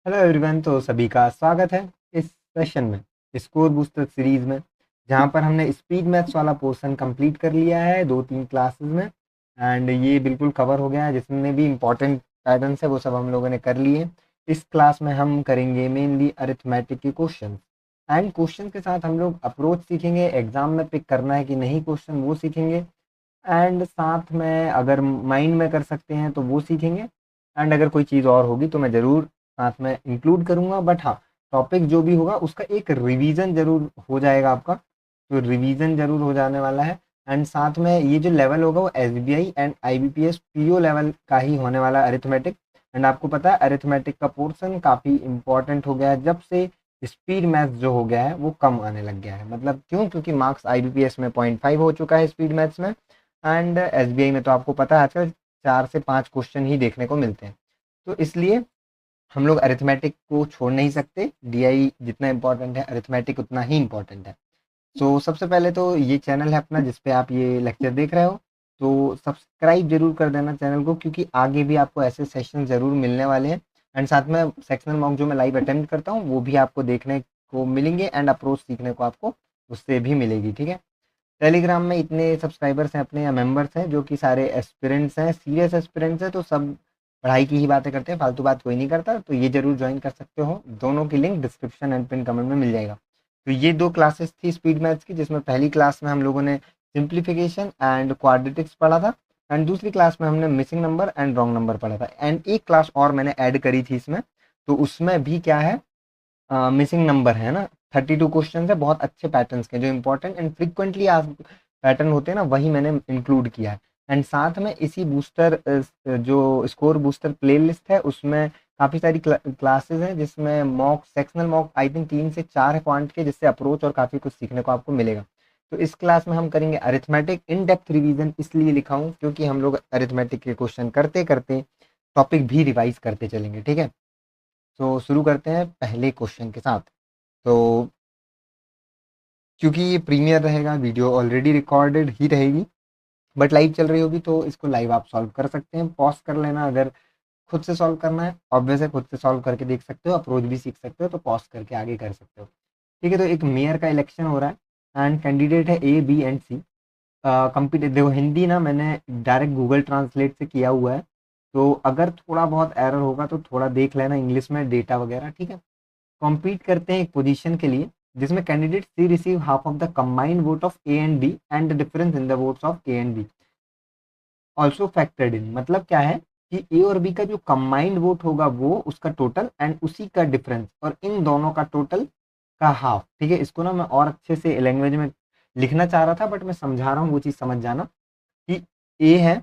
Hello everyone. तो सभी का स्वागत है इस सेशन में, स्कोर बूस्टर सीरीज में, जहां पर हमने स्पीड मैथ्स वाला पोर्शन कंप्लीट कर लिया है 2-3 क्लासेस में। एंड ये बिल्कुल कवर हो गया है, जितने भी इम्पोर्टेंट पैटर्न्स है वो सब हम लोगों ने कर लिए। इस क्लास में हम करेंगे मेनली अरिथमेटिक के क्वेश्चन, एंड क्वेश्चन के साथ हम लोग अप्रोच सीखेंगे, एग्जाम में पिक करना है कि नहीं क्वेश्चन वो सीखेंगे। एंड साथ में अगर माइंड में कर सकते हैं तो वो सीखेंगे। एंड अगर कोई चीज़ और होगी तो मैं ज़रूर साथ में इंक्लूड करूँगा, बट हाँ, टॉपिक जो भी होगा उसका एक रिवीजन ज़रूर हो जाएगा आपका, तो रिवीजन ज़रूर हो जाने वाला है। एंड साथ में ये जो लेवल होगा वो SBI and IBPS PO level का ही होने वाला है, अरिथमेटिक। एंड आपको पता है अरिथमेटिक का पोर्शन काफ़ी इंपॉर्टेंट हो गया है जब से स्पीड मैथ्स जो हो गया है वो कम आने लग गया है। मतलब क्यों? क्योंकि मार्क्स आईबीपीएस में 0.5 हो चुका है स्पीड मैथ्स में, एंड एसबीआई में तो आपको पता है आजकल 4 से 5 क्वेश्चन ही देखने को मिलते हैं। तो इसलिए हम लोग अरिथमेटिक को छोड़ नहीं सकते। डीआई जितना इंपॉर्टेंट है अरिथमेटिक उतना ही इंपॉर्टेंट है। सो सबसे पहले तो ये चैनल है अपना जिस पे आप ये लेक्चर देख रहे हो, तो सब्सक्राइब जरूर कर देना चैनल को, क्योंकि आगे भी आपको ऐसे सेशन ज़रूर मिलने वाले हैं। एंड साथ में सेक्शनल मॉक जो मैं लाइव अटेम्प्ट करता हूँ वो भी आपको देखने को मिलेंगे, एंड अप्रोच सीखने को आपको उससे भी मिलेगी। ठीक है। टेलीग्राम में इतने सब्सक्राइबर्स हैं अपने या मेंबर्स हैं जो कि सारे एस्पिरेंट्स हैं, सीरियस एस्पिरेंट्स हैं, तो सब पढ़ाई की ही बातें करते हैं, फालतू बात कोई नहीं करता। तो ये जरूर ज्वाइन कर सकते हो, दोनों की link description and pin comment में मिल जाएगा। तो ये 2 क्लासेस थी स्पीड मैथ्स की, जिसमें पहली क्लास में हम लोगों ने सिंप्लीफिकेशन एंड क्वाड्रेटिक्स पढ़ा था, एंड दूसरी क्लास में हमने missing number and wrong number पढ़ा था। एंड एक क्लास और मैंने ऐड करी थी इसमें, तो उसमें भी क्या है, मिसिंग नंबर है ना। 32 क्वेश्चन है बहुत अच्छे पैटर्न्स के, जो इंपॉर्टेंट एंड फ्रिक्वेंटली आज पैटर्न होते हैं ना, वही मैंने इंक्लूड किया है। एंड साथ में इसी बूस्टर जो स्कोर बूस्टर प्लेलिस्ट है उसमें काफ़ी सारी क्लासेस हैं, जिसमें mock sectional mock I think 3 से 4 है क्वांट के, जिससे अप्रोच और काफ़ी कुछ सीखने को आपको मिलेगा। तो इस क्लास में हम करेंगे अरिथमेटिक इन डेप्थ रिवीजन, इसलिए लिखा हूँ क्योंकि हम लोग अरिथमेटिक के क्वेश्चन करते करते टॉपिक भी रिवाइज करते चलेंगे। ठीक है। तो शुरू करते हैं पहले क्वेश्चन के साथ। तो क्योंकि ये प्रीमियर रहेगा, वीडियो ऑलरेडी रिकॉर्डेड ही रहेगी, बट लाइव चल रही होगी तो इसको लाइव आप सॉल्व कर सकते हैं, पॉज कर लेना। अगर खुद से सॉल्व करना है ऑब्वियस है, खुद से सॉल्व करके देख सकते हो, अप्रोच भी सीख सकते हो, तो पॉज करके आगे कर सकते हो। ठीक है। तो एक मेयर का इलेक्शन हो रहा है एंड कैंडिडेट है A B and C. Computer देखो, हिंदी ना मैंने डायरेक्ट गूगल ट्रांसलेट से किया हुआ है, तो अगर थोड़ा बहुत एरर होगा तो थोड़ा देख लेना इंग्लिश में डेटा वगैरह। ठीक है। कॉम्पीट करते हैं एक पोजीशन के लिए जिसमें candidate C receive half of the combined vote of A and B and the difference in the votes of A and B also factored in. मतलब क्या है कि ए और बी का जो कंबाइंड वोट होगा वो उसका टोटल, एंड उसी का डिफरेंस, और इन दोनों का टोटल का हाफ। ठीक है। इसको ना मैं और अच्छे से लैंग्वेज में लिखना चाह रहा था, बट मैं समझा रहा हूँ, वो चीज़ समझ जाना कि ए है,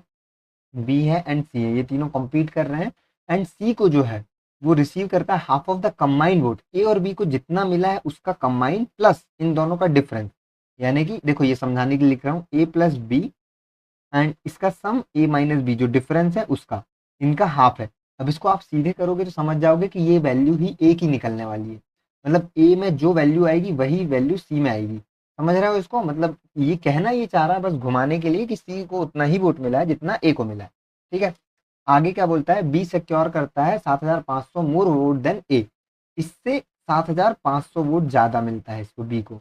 बी है एंड सी है, ये तीनों कम्पीट कर रहे हैं। एंड सी को जो है वो रिसीव करता है half of the combined vote, A और बी को जितना मिला है उसका कंबाइंड प्लस इन दोनों का डिफरेंस। यानी कि देखो, ये समझाने के लिए लिख रहा हूँ, ए प्लस बी एंड इसका सम ए माइनस बी, जो डिफरेंस है उसका, इनका हाफ है। अब इसको आप सीधे करोगे तो समझ जाओगे कि ये वैल्यू ही ए की निकलने वाली है। मतलब ए में जो वैल्यू आएगी वही वैल्यू सी में आएगी। समझ रहे हो इसको? मतलब ये कहना ये चाह रहा है बस घुमाने के लिए कि सी को उतना ही वोट मिला है जितना ए को मिला है। ठीक है। आगे क्या बोलता है, बी सिक्योर करता है 7,500 मोर वोट देन ए। इससे 7,500 वोट ज्यादा मिलता है इसको, बी को,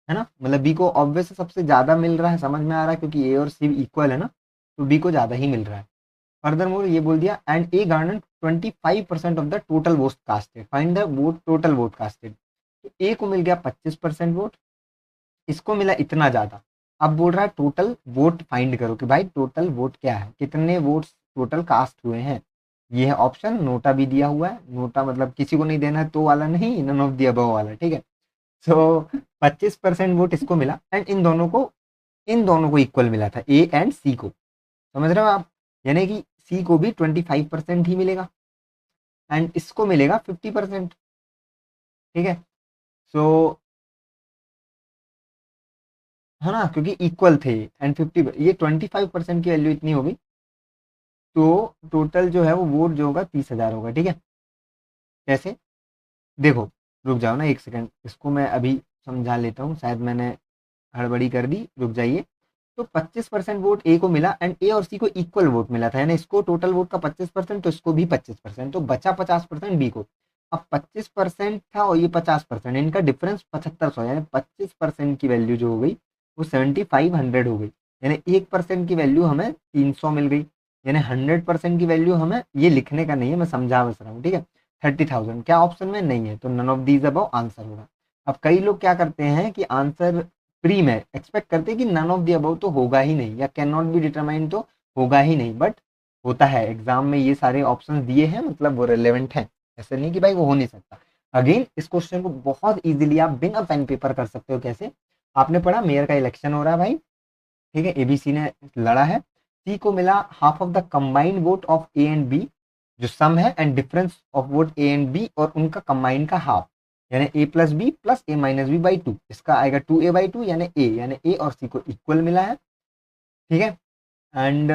है ना। मतलब बी को ऑब्वियस सबसे ज्यादा मिल रहा है, समझ में आ रहा है, क्योंकि ए और सी इक्वल है ना, तो बी को ज्यादा ही मिल रहा है। फर्दर मोर ये बोल दिया, and A Garner 25% of the total vote casted, find the vote total vote casted. तो ए को मिल गया 25% वोट, इसको मिला इतना ज्यादा। अब बोल रहा है टोटल वोट फाइंड करो, कि भाई टोटल वोट क्या है, कितने वोट्स टोटल कास्ट हुए हैं। ये है ऑप्शन, नोटा भी दिया हुआ है। नोटा मतलब किसी को नहीं देना है तो वाला नहीं, नन ऑफ द अबव वाला। ठीक है। सो 25% वोट इसको मिला, एंड इन दोनों को इक्वल मिला था, ए एंड सी को। समझ रहे हो आप? यानी कि सी को भी 25% ही मिलेगा एंड इसको मिलेगा 50%। ठीक है। सो है ना, क्योंकि इक्वल थे। एंड 50, ये 25% की वैल्यू इतनी होगी, तो टोटल जो है वो वोट जो होगा 30,000 होगा। ठीक है। कैसे? देखो, रुक जाओ ना एक सेकंड, इसको मैं अभी समझा लेता हूँ, शायद मैंने हड़बड़ी कर दी, रुक जाइए। तो 25% वोट ए को मिला एंड ए और सी को इक्वल वोट मिला था, यानी इसको टोटल वोट का 25%, तो इसको भी 25%, तो बचा 50% बी को। अब 25% था और ये 50%, इनका डिफरेंस 7500, यानी 25% की वैल्यू जो हो गई वो 7500 हो गई, यानी 1% की वैल्यू हमें 300 मिल गई, यानी 100% की वैल्यू हमें, ये लिखने का नहीं है, मैं समझा बस रहा हूँ, ठीक है। 30,000 क्या ऑप्शन में नहीं है, तो none of these above answer होगा। अब कई लोग क्या करते हैं कि आंसर प्री में एक्सपेक्ट करते हैं कि नन ऑफ द अबव तो होगा ही नहीं, या कैन नॉट बी डिटरमाइन तो होगा ही नहीं, बट होता है एग्जाम में, ये सारे ऑप्शन दिए हैं मतलब वो रिलेवेंट है, ऐसे नहीं कि भाई वो हो नहीं सकता। अगेन इस क्वेश्चन को बहुत इजीली आप बिना पेन पेपर कर सकते हो। कैसे? आपने पढ़ा मेयर का इलेक्शन हो रहा है भाई, ठीक है, एबीसी ने लड़ा है, सी को मिला half of the combined vote of A and B, जो सम है, and difference of vote A and B और उनका कंबाइंड का हाफ, यानी A plus B plus A minus B by two, इसका आएगा 2a/2, यानी ए और सी को इक्वल मिला है, ठीक है। एंड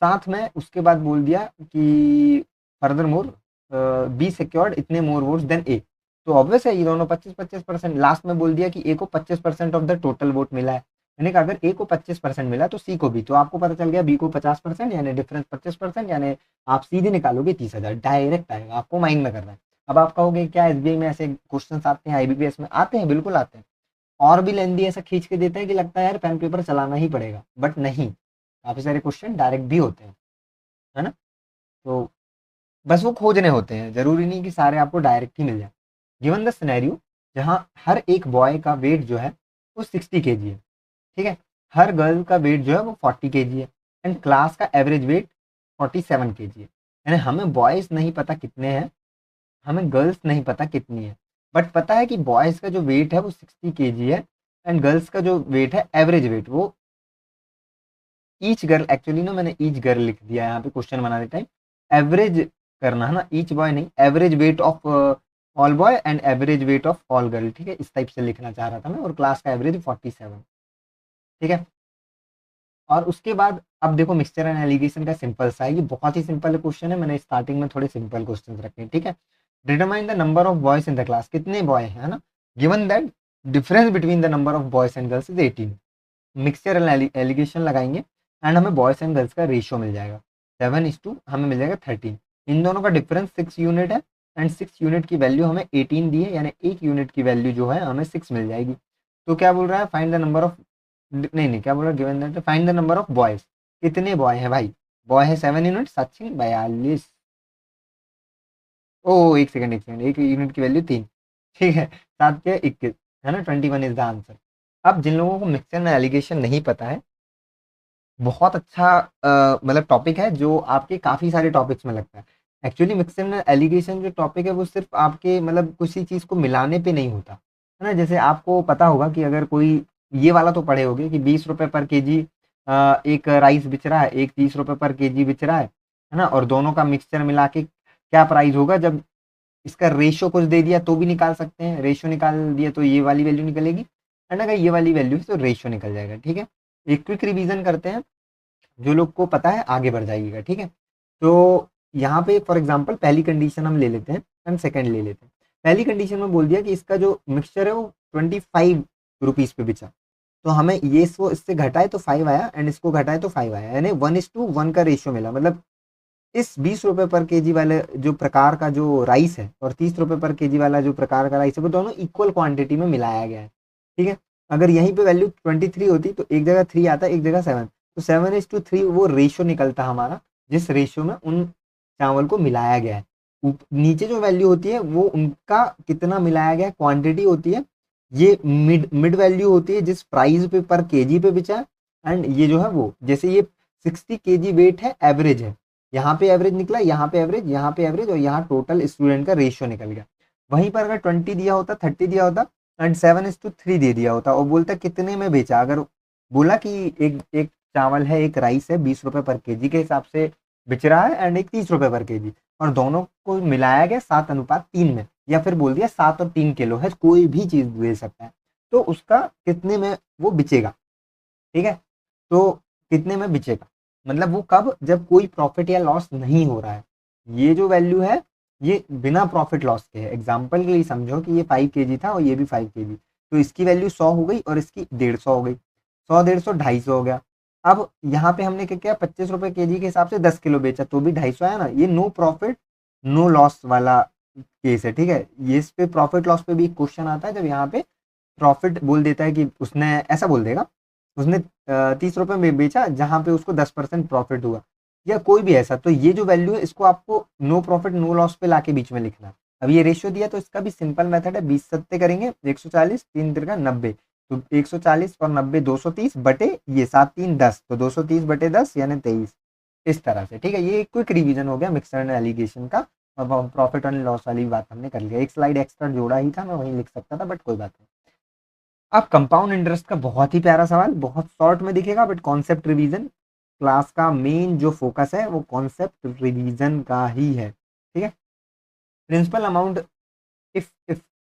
साथ में उसके बाद बोल दिया कि फर्दर मोर बी सिक्योर्ड इतने मोर वोट्स देन ए, तो ऑब्वियस है ये दोनों 25-25%, लास्ट में बोल दिया कि ए को 25% ऑफ द टोटल वोट मिला है, यानी कि अगर ए को 25% मिला तो सी को भी, तो आपको पता चल गया बी को 50%, यानी डिफरेंस 25%, यानी आप सीधे निकालोगे 30,000, डायरेक्ट आएगा, आपको माइंड में करना है। अब आप कहोगे क्या एसबीआई में ऐसे क्वेश्चन आते हैं, आईबीपीएस में आते हैं, बिल्कुल आते हैं, और भी लेंदी ऐसा खींच के देते हैं कि लगता है यार पेन पेपर चलाना ही पड़ेगा, बट नहीं, काफी सारे क्वेश्चन डायरेक्ट भी होते हैं, है ना। तो बस वो खोजने होते हैं, जरूरी नहीं कि सारे आपको डायरेक्ट ही मिल जाए। गिवन द सिनेरियो जहाँ हर एक बॉय का वेट जो है वो 60 kg है, ठीक है, हर गर्ल का वेट जो है वो 40 kg है, एंड क्लास का एवरेज वेट 47 kg है, यानी हमें बॉयज नहीं पता कितने हैं, हमें गर्ल्स नहीं पता कितनी है, बट पता है कि बॉयज का जो वेट है वो 60 kg है, एंड गर्ल्स का जो वेट है एवरेज वेट वो ईच गर्ल, एक्चुअली ना मैंने ईच गर्ल लिख दिया है यहाँ पे क्वेश्चन बनाने टाइम, एवरेज करना है ना, ईच बॉय नहीं, average weight of all boy and average weight of all girl, ठीक है, इस टाइप से लिखना चाह रहा था मैं, और क्लास का एवरेज 47, ठीक है। और उसके बाद अब देखो मिक्सचर एंड एलिगेशन का सिंपल सा है, ये बहुत ही सिंपल क्वेश्चन है, मैंने स्टार्टिंग में थोड़े सिंपल क्वेश्चन रखे हैं, ठीक है। Determine the number of boys in the class, कितने बॉय है ना, given that difference between the number of boys and girls is 18, mixture and allegation लगाएंगे, एंड हमें बॉयज एंड गर्ल्स का रेशियो मिल जाएगा 7:, हमें मिल जाएगा 13, इन दोनों का डिफरेंस 6 यूनिट है, एंड 6 यूनिट की वैल्यू हमें 18 दी है, यानी 1 यूनिट की वैल्यू जो है हमें 6 मिल जाएगी। तो क्या बोल रहा है, फाइंड द नंबर ऑफ, नहीं नहीं, क्या बोल रहा है, given that find the number of boys, कितने बॉय है भाई, बॉय है 7 यूनिट, 7×42, ओ एक यूनिट की वैल्यू 3, ठीक है, 7×21, है ना, 21 इज द आंसर। अब जिन लोगों को मिक्सचर में एलिगेशन नहीं पता है, बहुत अच्छा मतलब टॉपिक है जो आपके काफ़ी सारे टॉपिक्स में लगता है। एक्चुअली मिक्सर में एलिगेशन जो टॉपिक है वो सिर्फ आपके मतलब किसी चीज़ को मिलाने पे नहीं होता, है ना। जैसे आपको पता होगा कि अगर कोई, ये वाला तो पढ़े होगे कि 20 रुपये पर केजी एक राइस बिच रहा है, एक 30 रुपये पर केजी बिच रहा है ना, और दोनों का मिक्सचर मिला के क्या प्राइस होगा, जब इसका रेशियो कुछ दे दिया तो भी निकाल सकते हैं, रेशियो निकाल दिया तो ये वाली वैल्यू निकलेगी, एंड अगर ये वाली वैल्यू है तो रेशियो निकल जाएगा, ठीक है। एक क्विक रिवीजन करते हैं, जो लोग को पता है आगे बढ़ जाइएगा, ठीक है। तो यहाँ पे फॉर एग्जांपल पहली कंडीशन हम ले लेते हैं एंड सेकंड ले लेते हैं। पहली कंडीशन में बोल दिया कि इसका जो मिक्सचर है वो 25 रुपीज़ पे बिचा, तो हमें ये इसको इससे घटाए तो 5 आया, एंड इसको घटाए तो 5 आया, यानी 1:1 का रेशियो मिला, मतलब इस 20 रुपये पर केजी वाले जो प्रकार का जो राइस है और 30 रुपये पर केजी वाला जो प्रकार का राइस है वो दोनों इक्वल क्वांटिटी में मिलाया गया है, ठीक है। अगर यहीं पे वैल्यू 23 होती तो एक जगह 3 आता, एक जगह 7, तो 7:3 वो रेशियो निकलता हमारा, जिस रेशियो में उन चावल को मिलाया गया है। नीचे जो वैल्यू होती है वो उनका कितना मिलाया गया क्वांटिटी होती है, ये मिड मिड वैल्यू होती है जिस प्राइस पे पर केजी पे बिचा है, एंड ये जो है वो, जैसे ये 60 kg वेट है, एवरेज है, यहाँ पे एवरेज निकला, यहाँ पे एवरेज, यहाँ पे एवरेज, और यहाँ टोटल स्टूडेंट का रेशियो निकल गया। वहीं पर अगर 20 दिया होता, 30 दिया होता, एंड 7:3 दे दिया होता, और बोलता कितने में बेचा, अगर बोला कि एक एक चावल है, एक राइस है, 20 रुपये पर केजी के हिसाब से बिच रहा है, एंड एक 30 रुपये पर केजी, और दोनों को मिलाया गया 7:3 में, या फिर बोल दिया 7 और 3 किलो है, कोई भी चीज दे सकता है, तो उसका कितने में वो बिचेगा, ठीक है। तो कितने में बिचेगा मतलब वो कब, जब कोई प्रॉफिट या लॉस नहीं हो रहा है, ये जो वैल्यू है ये बिना प्रॉफिट लॉस के है। एग्जाम्पल के लिए समझो कि ये 5 kg था और ये भी 5 kg, तो इसकी वैल्यू 100 हो गई और इसकी 150 हो गई, 100 150 250 हो गया। अब यहाँ पे हमने क्या किया, 25 रुपये केजी के हिसाब से 10 किलो बेचा तो भी 250 आया ना, ये नो प्रॉफिट नो लॉस वाला केस है, ठीक है। ये इस पे प्रॉफिट लॉस पे भी एक क्वेश्चन आता है, जब यहाँ पे प्रॉफिट बोल देता है कि उसने ऐसा बोल देगा, उसने 30 रुपए में बेचा जहां पे उसको 10% प्रॉफिट हुआ, या कोई भी ऐसा, तो ये जो वैल्यू है इसको आपको नो प्रॉफिट नो लॉस पे लाके बीच में लिखना है। अब ये रेशियो दिया तो इसका भी सिंपल मेथड है, 20 सत्ते करेंगे 140, 3 तिरका 90, तो 140 और 90 230 बटे ये 7 3 10, तो 230 बटे 10 यानी 23, इस तरह से, ठीक है। ये क्विक रिवीजन हो गया मिक्सर एंड एलिगेशन का, और प्रॉफिट एंड लॉस वाली बात हमने कर लिया। एक स्लाइड एक्स्ट्रा जोड़ा ही था, मैं वहीं लिख सकता था, बट कोई बात नहीं। अब कंपाउंड इंटरेस्ट का बहुत ही प्यारा सवाल, बहुत शॉर्ट में दिखेगा बट कॉन्सेप्ट रिवीजन, क्लास का मेन जो फोकस है वो कॉन्सेप्ट रिवीजन का ही है, ठीक है। Principal amount, if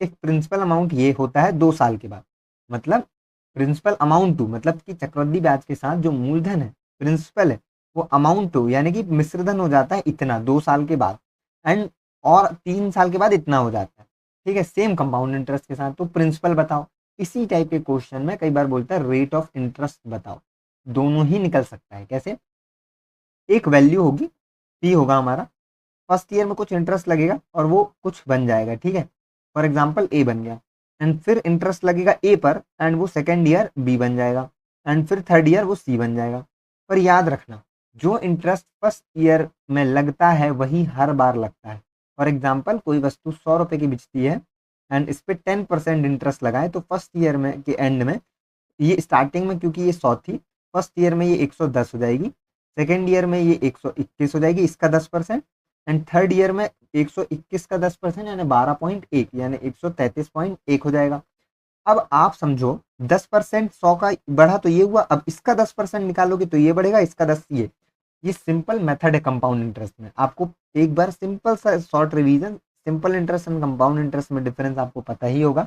principal amount ये होता है 2 साल के बाद, मतलब प्रिंसिपल अमाउंट टू, मतलब कि चक्रवृद्धि ब्याज के साथ जो मूलधन है प्रिंसिपल है, वो अमाउंट टू यानी कि मिश्रधन हो जाता है इतना 2 साल के बाद, एंड और 3 साल के बाद इतना हो जाता है, ठीक है, सेम कंपाउंड इंटरेस्ट के साथ। तो प्रिंसिपल बताओ, इसी टाइप के क्वेश्चन में कई बार बोलता है रेट ऑफ इंटरेस्ट बताओ, दोनों ही निकल सकता है। कैसे? एक वैल्यू होगी, पी होगा हमारा, फर्स्ट ईयर में कुछ इंटरेस्ट लगेगा और वो कुछ बन जाएगा, ठीक है, फॉर एग्जाम्पल ए बन गया, एंड फिर इंटरेस्ट लगेगा ए पर एंड वो सेकेंड ईयर बी बन जाएगा, एंड फिर थर्ड ईयर वो सी बन जाएगा। पर याद रखना, जो इंटरेस्ट फर्स्ट ईयर में लगता है वही हर बार लगता है। फॉर एग्जाम्पल कोई वस्तु 100 रुपए की बिकती है एंड इस पर 10% इंटरेस्ट लगाए, तो फर्स्ट ईयर में के एंड में, ये स्टार्टिंग में क्योंकि ये 100 थी, फर्स्ट ईयर में ये 110 हो जाएगी, सेकेंड ईयर में ये 121 हो जाएगी, इसका 10%, एंड थर्ड ईयर में 121 का 10% यानी 12.1 यानी 133.1 हो जाएगा। अब आप समझो 10% 100 का बढ़ा तो ये हुआ, अब इसका 10% निकालोगे तो ये बढ़ेगा, इसका 10 ये सिंपल मेथड है कंपाउंड इंटरेस्ट में। आपको एक बार सिंपल सा short revision, simple interest and compound interest में डिफरेंस आपको पता ही होगा,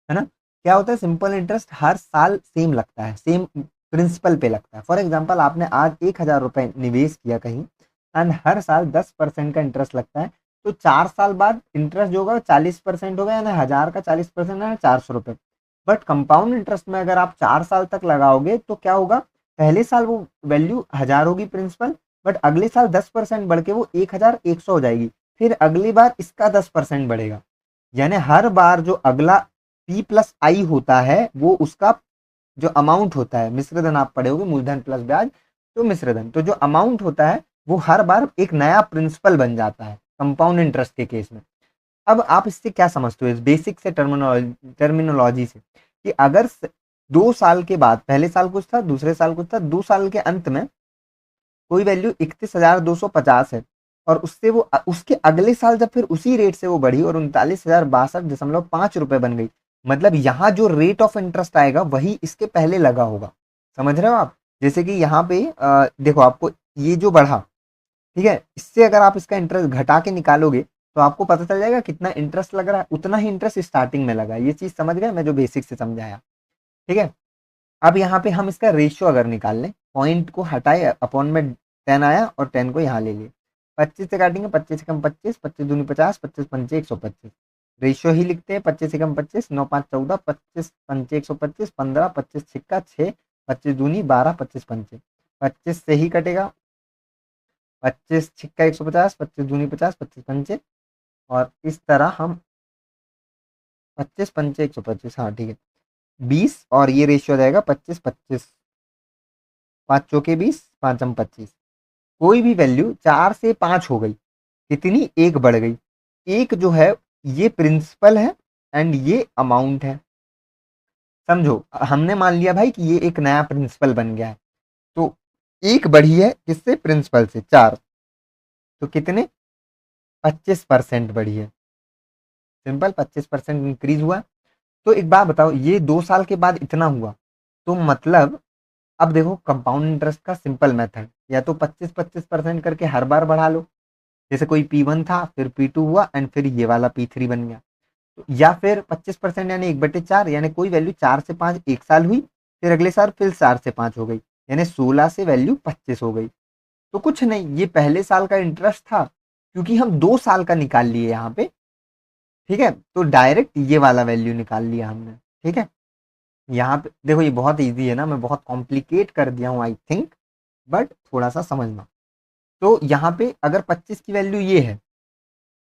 है ना। क्या होता है, सिंपल इंटरेस्ट हर साल सेम लगता है, सेम प्रिंसिपल पे लगता है। फॉर एग्जाम्पल आपने आज 1,000 रुपए निवेश किया कहीं एंड हर साल 10% का इंटरेस्ट लगता है, तो 4 साल बाद इंटरेस्ट जो होगा 40% होगा, यानी 1,000 का 40% है 400 रुपए। बट कंपाउंड इंटरेस्ट में अगर आप 4 साल तक लगाओगे तो क्या होगा, पहले साल वो वैल्यू 1,000 होगी प्रिंसिपल, बट अगले साल 10% बढ़ के वो 1,100 हो जाएगी, फिर अगली बार इसका 10% बढ़ेगा, यानी हर बार जो अगला पी प्लस आई होता है वो उसका जो अमाउंट होता है, मिश्रधन आप पढ़े होगे, मूलधन प्लस ब्याज, तो मिश्रधन, तो जो अमाउंट होता है वो हर बार एक नया प्रिंसिपल बन जाता है कंपाउंड इंटरेस्ट के केस में। अब आप इससे क्या समझते हो, इस बेसिक से टर्मिनोलॉजी से, कि अगर 2 साल के बाद, पहले साल कुछ था दूसरे साल कुछ था, 2 साल के अंत में कोई वैल्यू 31,250 है, और उससे वो उसके अगले साल जब फिर उसी रेट से वो बढ़ी और 39,062.5 रुपए बन गई, मतलब यहाँ जो रेट ऑफ इंटरेस्ट आएगा वही इसके पहले लगा होगा। समझ रहे हो आप? जैसे कि यहाँ पे देखो, आपको ये जो बढ़ा, ठीक है, इससे अगर आप इसका इंटरेस्ट घटा के निकालोगे तो आपको पता चल जाएगा कितना इंटरेस्ट लग रहा है, उतना ही इंटरेस्ट स्टार्टिंग में लगा। ये चीज समझ गए मैं जो बेसिक से समझाया, ठीक है। अब यहाँ पे हम इसका रेशियो अगर निकाल लें, पॉइंट को हटाए, अपॉन में 10 आया और 10 को यहाँ ले लिए, 25 से काटेंगे, 25 से कम 25, 25 दूनी 50, 25 पंचे 125, रेशियो ही लिखते हैं, 25 से कम 25, 9 5 14, 25 पंचे 125, 15, 25 छिक्का 6, 25 दूनी 12, 25 पंचे 25 से ही कटेगा, 25 छिक्का 150, 25 दूनी 50, 25 पंचे, और इस तरह हम 25 पंचे 125, हाँ ठीक है, 20, और ये रेशियो हो जाएगा 25 25, 5 चौके 20, 5 हम 25, कोई भी वैल्यू 4 से 5 हो गई, कितनी, एक बढ़ गई, एक जो है ये प्रिंसिपल है एंड ये अमाउंट है। समझो, हमने मान लिया भाई कि ये एक नया प्रिंसिपल बन गया है, तो एक बढ़ी है किससे, प्रिंसिपल से, 4, तो कितने, 25% बढ़ी है, सिंपल 25% इंक्रीज हुआ। तो एक बात बताओ, ये 2 साल के बाद इतना हुआ, तो मतलब अब देखो कंपाउंड इंटरेस्ट का सिंपल मेथड, या तो 25-25% करके हर बार बढ़ा लो, जैसे कोई P1 था फिर P2 हुआ एंड फिर ये वाला P3 बन गया, तो या फिर 25% यानी 1/4, यानी कोई वैल्यू 4 से 5 एक साल हुई, फिर अगले साल फिर 4 से 5 हो गई, यानी 16 से वैल्यू 25 हो गई। तो कुछ नहीं, ये पहले साल का इंटरेस्ट था, क्योंकि हम 2 साल का निकाल लिए यहाँ पे, ठीक है, तो डायरेक्ट ये वाला वैल्यू निकाल लिया हमने, ठीक है। यहाँ पे देखो, ये बहुत इजी है ना, मैं बहुत कॉम्प्लिकेट कर दिया हूँ आई थिंक, बट थोड़ा सा समझना। तो यहाँ पे अगर 25 की वैल्यू ये है,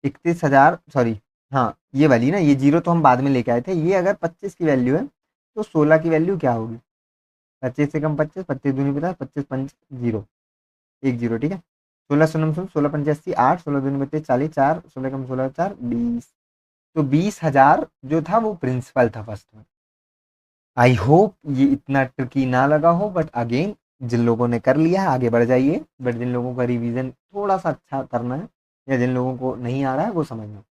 31,000, सॉरी, हाँ ये वाली ना, ये जीरो तो हम बाद में लेके आए थे। ये अगर 25 की वैल्यू है तो 16 की वैल्यू क्या होगी? 25 से कम 25, 25 दूनी 50, 25 पंच जीरो, एक जीरो, ठीक है। 16 सोलह 16 पंचासी 8, 16 दूनी 32, 40, 4, 16 कम 16, 4, 20। तो 20,000 जो था वो प्रिंसिपल था फर्स्ट में। आई होप ये इतना ट्रिकी ना लगा हो, बट अगेन जिन लोगों ने कर लिया है आगे बढ़ जाइए, बट जिन लोगों का रिवीजन थोड़ा सा अच्छा करना है या जिन लोगों को नहीं आ रहा है वो समझना।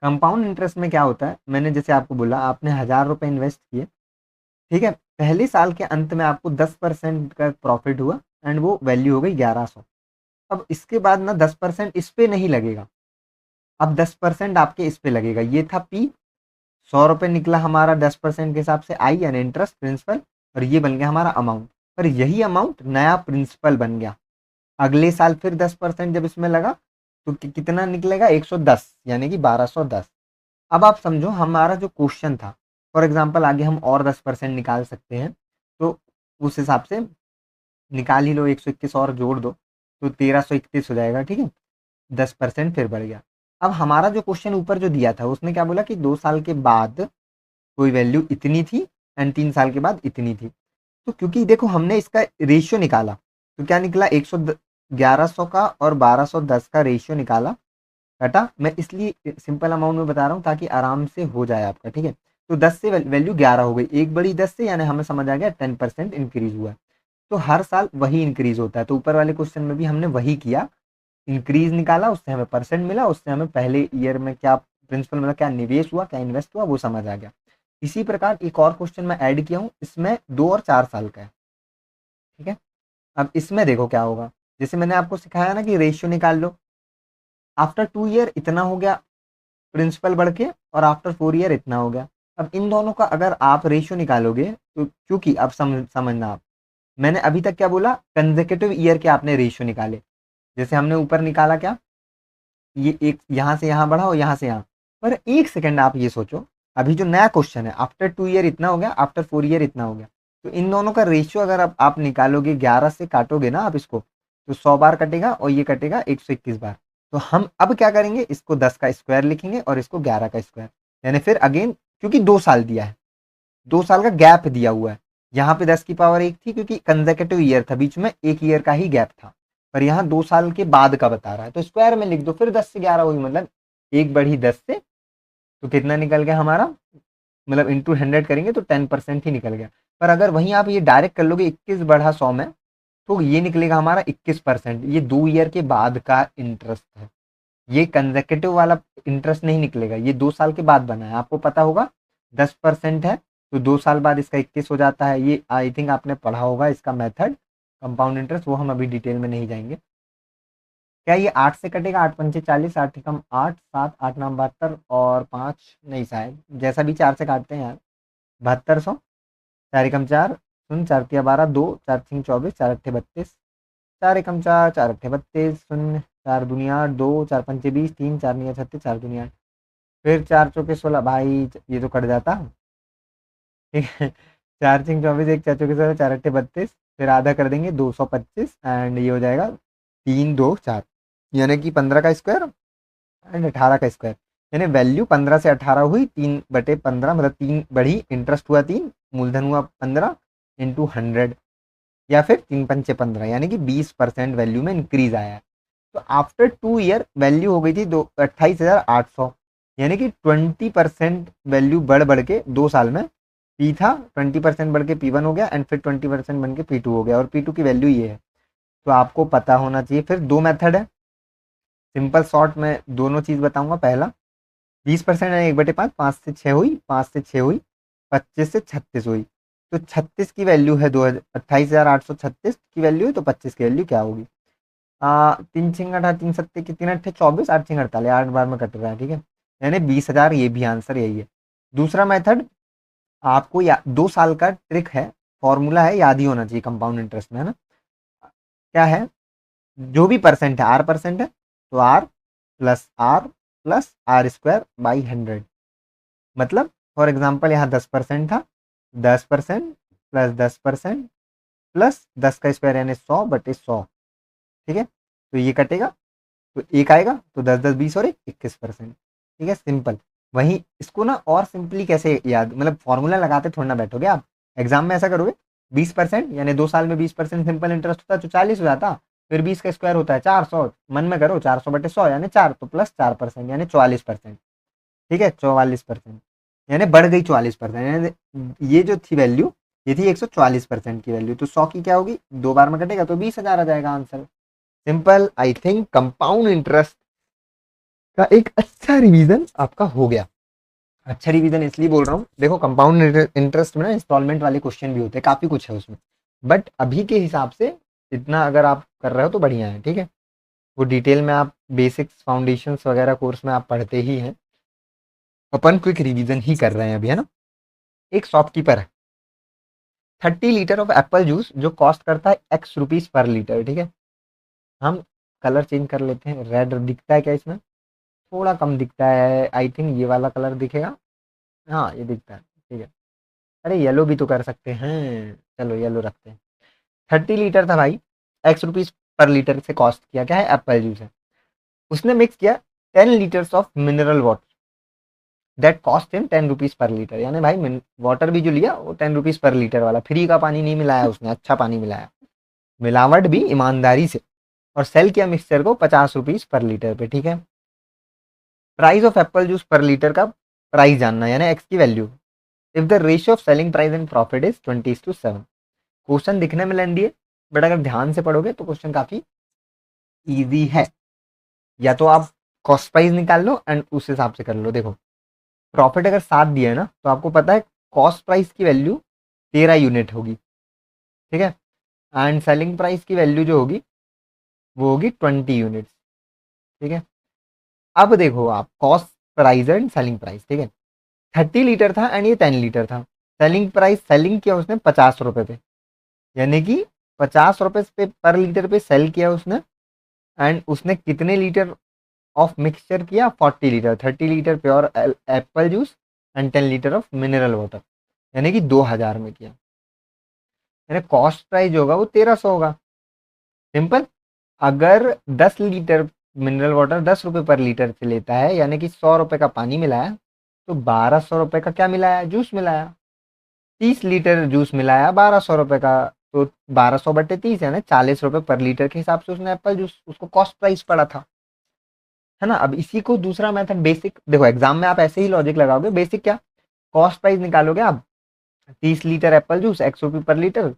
कंपाउंड इंटरेस्ट में क्या होता है, मैंने जैसे आपको बोला, आपने 1,000 रुपए इन्वेस्ट किए, ठीक है, पहले साल के अंत में आपको 10% का प्रॉफिट हुआ एंड वो वैल्यू हो गई 1100। अब इसके बाद ना 10% इस पे नहीं लगेगा, अब 10% आपके इस पे लगेगा। ये था पी, 100 रुपये निकला हमारा 10% के हिसाब से आई यानी इंटरेस्ट प्रिंसिपल, और ये बन गया हमारा अमाउंट। पर यही अमाउंट नया प्रिंसिपल बन गया। अगले साल फिर 10% जब इसमें लगा तो कितना निकलेगा? 110 यानी कि 1210। अब आप समझो हमारा जो क्वेश्चन था, फॉर एग्जाम्पल आगे हम और 10% निकाल सकते हैं, तो उस हिसाब से निकाल ही लो, 121 और जोड़ दो तो 1331 हो जाएगा, ठीक है। 10% फिर बढ़ गया। अब हमारा जो क्वेश्चन ऊपर जो दिया था उसने क्या बोला कि 2 साल के बाद कोई वैल्यू इतनी थी एंड 3 साल के बाद इतनी थी। तो क्योंकि देखो हमने इसका रेशियो निकाला, तो क्या निकला? 1100 का और 1210 का रेशियो निकाला, घटा। मैं इसलिए सिंपल अमाउंट में बता रहा हूँ ताकि आराम से हो जाए आपका, ठीक है। तो 10 से वैल्यू 11 हो गई, एक बड़ी 10 से, यानी हमें समझ आ गया 10% इंक्रीज हुआ। तो हर साल वही इंक्रीज होता है। तो ऊपर वाले क्वेश्चन में भी हमने वही किया, इंक्रीज निकाला, उससे हमें परसेंट मिला, उससे हमें पहले ईयर में क्या प्रिंसिपल मतलब क्या निवेश हुआ, क्या इन्वेस्ट हुआ, वो समझ आ गया। इसी प्रकार एक और क्वेश्चन मैं ऐड किया हूँ, इसमें 2 और 4 साल का है, ठीक है। अब इसमें देखो क्या होगा, जैसे मैंने आपको सिखाया ना कि रेशियो निकाल लो, आफ्टर 2 ईयर इतना हो गया प्रिंसिपल बढ़ के, और आफ्टर 4 ईयर इतना हो गया। अब इन दोनों का अगर आप रेशियो निकालोगे तो, क्योंकि अब समझना आप, मैंने अभी तक क्या बोला, कंजेकेटिव ईयर के आपने रेशियो निकाले। जैसे हमने ऊपर निकाला क्या, ये एक यहाँ से यहाँ बढ़ा और यहाँ से यहाँ। पर एक सेकंड आप ये सोचो, अभी जो नया क्वेश्चन है, आफ्टर 2 ईयर इतना हो गया, आफ्टर 4 ईयर इतना हो गया, तो इन दोनों का रेशियो अगर आप निकालोगे, 11 से काटोगे ना आप इसको, तो 100 बार कटेगा और ये कटेगा 121 बार। तो हम अब क्या करेंगे, इसको 10 का स्क्वायर लिखेंगे और इसको 11 का स्क्वायर, यानी फिर अगेन, क्योंकि 2 साल दिया है, 2 साल का गैप दिया हुआ है। यहाँ पे 10 की पावर 1 थी क्योंकि कंजेकेटिव ईयर था, बीच में एक ईयर का ही गैप था, पर यहाँ 2 साल के बाद का बता रहा है, तो स्क्वायर में लिख दो, फिर 10 से 11 हुई, मतलब एक बढ़ी 10 से, तो कितना निकल गया हमारा, मतलब इंटू 100 करेंगे तो 10% ही निकल गया। पर अगर वहीं आप ये डायरेक्ट कर लोगे 21 बढ़ा 100 में, तो ये निकलेगा हमारा 21%। ये 2 ईयर के बाद का इंटरेस्ट है, ये कंजेकेटिव वाला इंटरेस्ट नहीं निकलेगा, ये 2 साल के बाद बना है। आपको पता होगा 10% है तो 2 साल बाद इसका 21 हो जाता है। ये आई थिंक आपने पढ़ा होगा इसका मेथड, कंपाउंड इंटरेस्ट, वो हम अभी डिटेल में नहीं जाएंगे। क्या ये 8 से कटेगा? 8 पंचे 40, 8 एकम 8, 7, 8 नाम 72 और 5 नहीं, शायद जैसा भी 4 से काटते हैं यार, 7200, 4 एकम 4 शून्य, 4 तिया 12, 2, 4 छिंग 24, 4 अट्ठे 32, 4 एकम 4, 4 अट्ठे 32 शून्य, 4 दुनिया 2, 4 पंचे 20, 3, 4 निया 36, 4 दुनिया, फिर 4 चौके 16, भाई ये तो कट जाता, ठीक है। 4 छिंग 24, एक 4 चौके 16, 4 अट्ठे 32, फिर आधा कर देंगे 225 एंड ये हो जाएगा 3, 2, 4, यानी कि 15 का स्क्वायर एंड 18 का स्क्वायर, यानी वैल्यू 15 से 18 हुई, 3/15, मतलब 3 बढ़ी, इंटरेस्ट हुआ 3, मूलधन हुआ 15 इंटू 100, या फिर 3 पंचे 15, यानी कि 20% वैल्यू में इंक्रीज आया है। तो आफ्टर 2 ईयर वैल्यू हो गई थी 28,800, यानी कि 20% वैल्यू बढ़ बढ़ के 2 साल में, पी था 20% बढ़ के P1 हो गया एंड फिर 20% बन के P2 हो गया, और P2 की वैल्यू ये है। तो आपको पता होना चाहिए। फिर दो मेथड है, सिंपल शॉर्ट में दोनों चीज़ बताऊंगा। पहला 20% है 1/5, 5 से 6 हुई, 5 से 6 हुई, 25 से 36 हुई, तो 36 की वैल्यू है 28,836 की वैल्यू है, तो 25 की वैल्यू क्या होगी? 3 छिंग 18, 3 सत्ते की 3 अट्ठे 24, 8 छिंग 48, 8 बार में कट रहा है, ठीक है, यानी 20,000, ये भी आंसर यही है। दूसरा मेथड आपको 2 साल का ट्रिक है, फॉर्मूला है, याद ही होना चाहिए कंपाउंड इंटरेस्ट में, है ना। क्या है, जो भी परसेंट है, आर परसेंट है, तो R+R+R² बाई 100, मतलब फॉर एग्जाम्पल यहाँ 10% था, 10% प्लस 10% प्लस 10 का स्क्वायर यानी 100/100, ठीक है, तो ये कटेगा तो एक आएगा तो 10 10 20 और 21%। ठीक है, सिंपल। वहीं इसको ना और सिंपली कैसे याद, मतलब फॉर्मूला लगाते थोड़ा ना बैठोगे आप, एग्जाम में ऐसा करोगे 20%, यानी 2 साल में 20% सिंपल इंटरेस्ट होता है तो 40 हो जाता, फिर 20 का स्क्वायर होता है 400, मन में करो 400/100 यानी 4, तो प्लस 4% यानी 44%। ठीक है, 44%, यानी बढ़ गई 44%, यानी ये जो थी वैल्यू, ये थी 144% की वैल्यू, तो 100 की क्या होगी, 2 बार में कटेगा तो 20,000 आ जाएगा answer. Simple. I think compound interest का एक अच्छा रिवीजन आपका हो गया। अच्छा रिवीजन इसलिए बोल रहा हूँ, देखो कंपाउंड इंटरेस्ट में ना इंस्टॉलमेंट वाले क्वेश्चन भी होते हैं, काफी कुछ है उसमें, बट अभी के हिसाब से इतना अगर आप कर रहे हो तो बढ़िया है। ठीक है, वो डिटेल में आप बेसिक्स फाउंडेशंस वगैरह कोर्स में आप पढ़ते ही हैं, अपन क्विक रिवीजन ही कर रहे हैं अभी, है ना। एक शॉपकीपर है, 30 लीटर ऑफ एप्पल जूस जो कॉस्ट करता है ₹X/लीटर। ठीक है, हम कलर चेंज कर लेते हैं, रेड दिखता है क्या इसमें, थोड़ा कम दिखता है, आई थिंक ये वाला कलर दिखेगा, हाँ ये दिखता है। ठीक है, अरे येलो भी तो कर सकते हैं, चलो येलो रखते हैं। 30 लीटर था भाई, ₹X/लीटर से कॉस्ट किया, क्या है, एप्पल जूस है। उसने मिक्स किया 10 litres of mineral water that cost him ₹10/लीटर, यानी भाई वाटर भी जो लिया वो ₹10/लीटर वाला, फ्री का पानी नहीं मिलाया उसने, अच्छा पानी मिलाया, मिलावट भी ईमानदारी से, और सेल किया मिक्सचर को ₹50 पर लीटर पे। ठीक है, प्राइस ऑफ एप्पल जूस पर लीटर का प्राइस जानना, यानी एक्स की value, if the ratio of selling price and profit is 20:7। Question दिखने में लेंदी है, बट अगर ध्यान से पढ़ोगे तो क्वेश्चन काफी इजी है। या तो आप कॉस्ट प्राइस निकाल लो एंड उस हिसाब से कर लो। देखो प्रॉफिट अगर 7 दिया है ना, तो आपको पता है कॉस्ट प्राइस की वैल्यू 13 यूनिट होगी। ठीक है, एंड सेलिंग प्राइस की वैल्यू जो होगी वो होगी 20 यूनिट्स। ठीक है, अब देखो आप cost price and selling price, ठीक है, 30 लीटर था एंड ये 10 लीटर था, सेलिंग प्राइस सेलिंग किया उसने ₹50 पे, यानी कि ₹50 पे पर लीटर पे सेल किया उसने, एंड उसने कितने लीटर ऑफ मिक्सचर किया, 40 litre, 30 litre pure Apple juice and 10 litre of mineral water, यानी कि 2000 में किया, यानी कॉस्ट प्राइस जो होगा वो 1300 होगा। सिंपल। अगर 10 लीटर मिनरल वाटर ₹10 पर लीटर से लेता है, यानी कि ₹100 का पानी मिलाया, तो ₹1200 का क्या मिलाया, जूस मिलाया। 30 लीटर जूस मिलाया ₹1200 का, तो 1200/30 यानी ₹40 पर लीटर के हिसाब से उसने एप्पल जूस उसको कॉस्ट प्राइस पड़ा था, है ना। अब इसी को दूसरा मेथड बेसिक, देखो एग्जाम में आप ऐसे ही लॉजिक लगाओगे, बेसिक क्या, कॉस्ट प्राइस निकालोगे आप, 30 लीटर एप्पल जूस ₹X/लीटर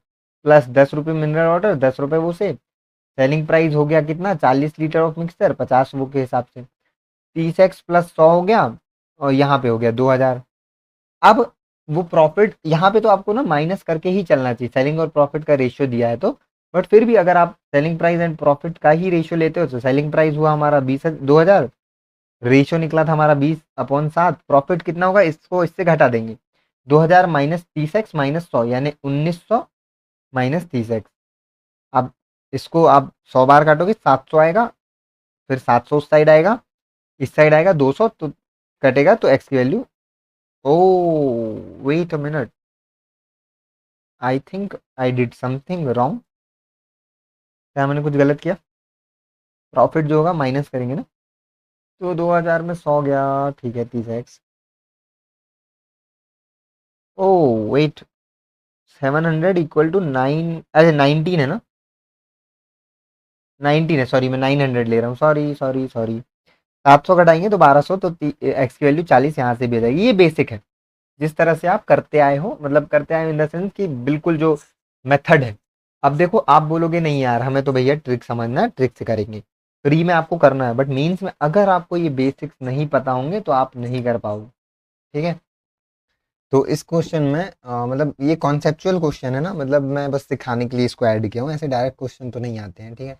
प्लस ₹10 मिनरल वाटर, ₹10 वो से, सेलिंग प्राइस हो गया कितना, 40 लीटर ऑफ मिक्सचर 50 वो के हिसाब से, 30x प्लस 100 हो गया, और यहाँ पे हो गया 2000। अब वो प्रॉफिट यहाँ पे तो आपको ना माइनस करके ही चलना चाहिए, सेलिंग और प्रॉफिट का रेशियो दिया है तो, बट फिर भी अगर आप सेलिंग प्राइस एंड प्रॉफिट का ही रेशियो लेते हो, तो सेलिंग प्राइस हुआ हमारा 20,000, रेशियो निकला था हमारा 20/7, प्रॉफिट कितना होगा, इसको इससे घटा देंगे, 2000 माइनस 30x माइनस 100 यानी 1900 माइनस 30x। अब इसको आप 100 बार काटोगे 700 आएगा, फिर 700 उस साइड आएगा, इस साइड आएगा 200, तो कटेगा तो एक्स की value, oh wait a minute, I think I did something wrong, क्या मैंने कुछ गलत किया, प्रॉफिट जो होगा माइनस करेंगे ना, तो 2000 में 100 गया, ठीक है 30x, oh wait, 700 equal to 9, अरे 19 है ना, 19 है, सॉरी मैं 900 ले रहा हूँ, सॉरी सॉरी सॉरी, 700 घटाएंगे तो 1200, तो एक्स की वैल्यू 40 यहाँ से भी आ जाएगी। ये बेसिक है, जिस तरह से आप करते आए हो, मतलब करते आए इन द सेंस कि बिल्कुल जो मेथड है। अब देखो आप बोलोगे नहीं यार हमें तो भैया ट्रिक समझना है, ट्रिक से करेंगे, फ्री में आपको करना है, बट मीन्स में अगर आपको ये बेसिक्स नहीं पता होंगे तो आप नहीं कर पाओगे। ठीक है, तो इस क्वेश्चन में मतलब ये कॉन्सेप्चुअल क्वेश्चन है ना, मतलब मैं बस सिखाने के लिए इसको ऐड किया हूँ, ऐसे डायरेक्ट क्वेश्चन तो नहीं आते हैं। ठीक है,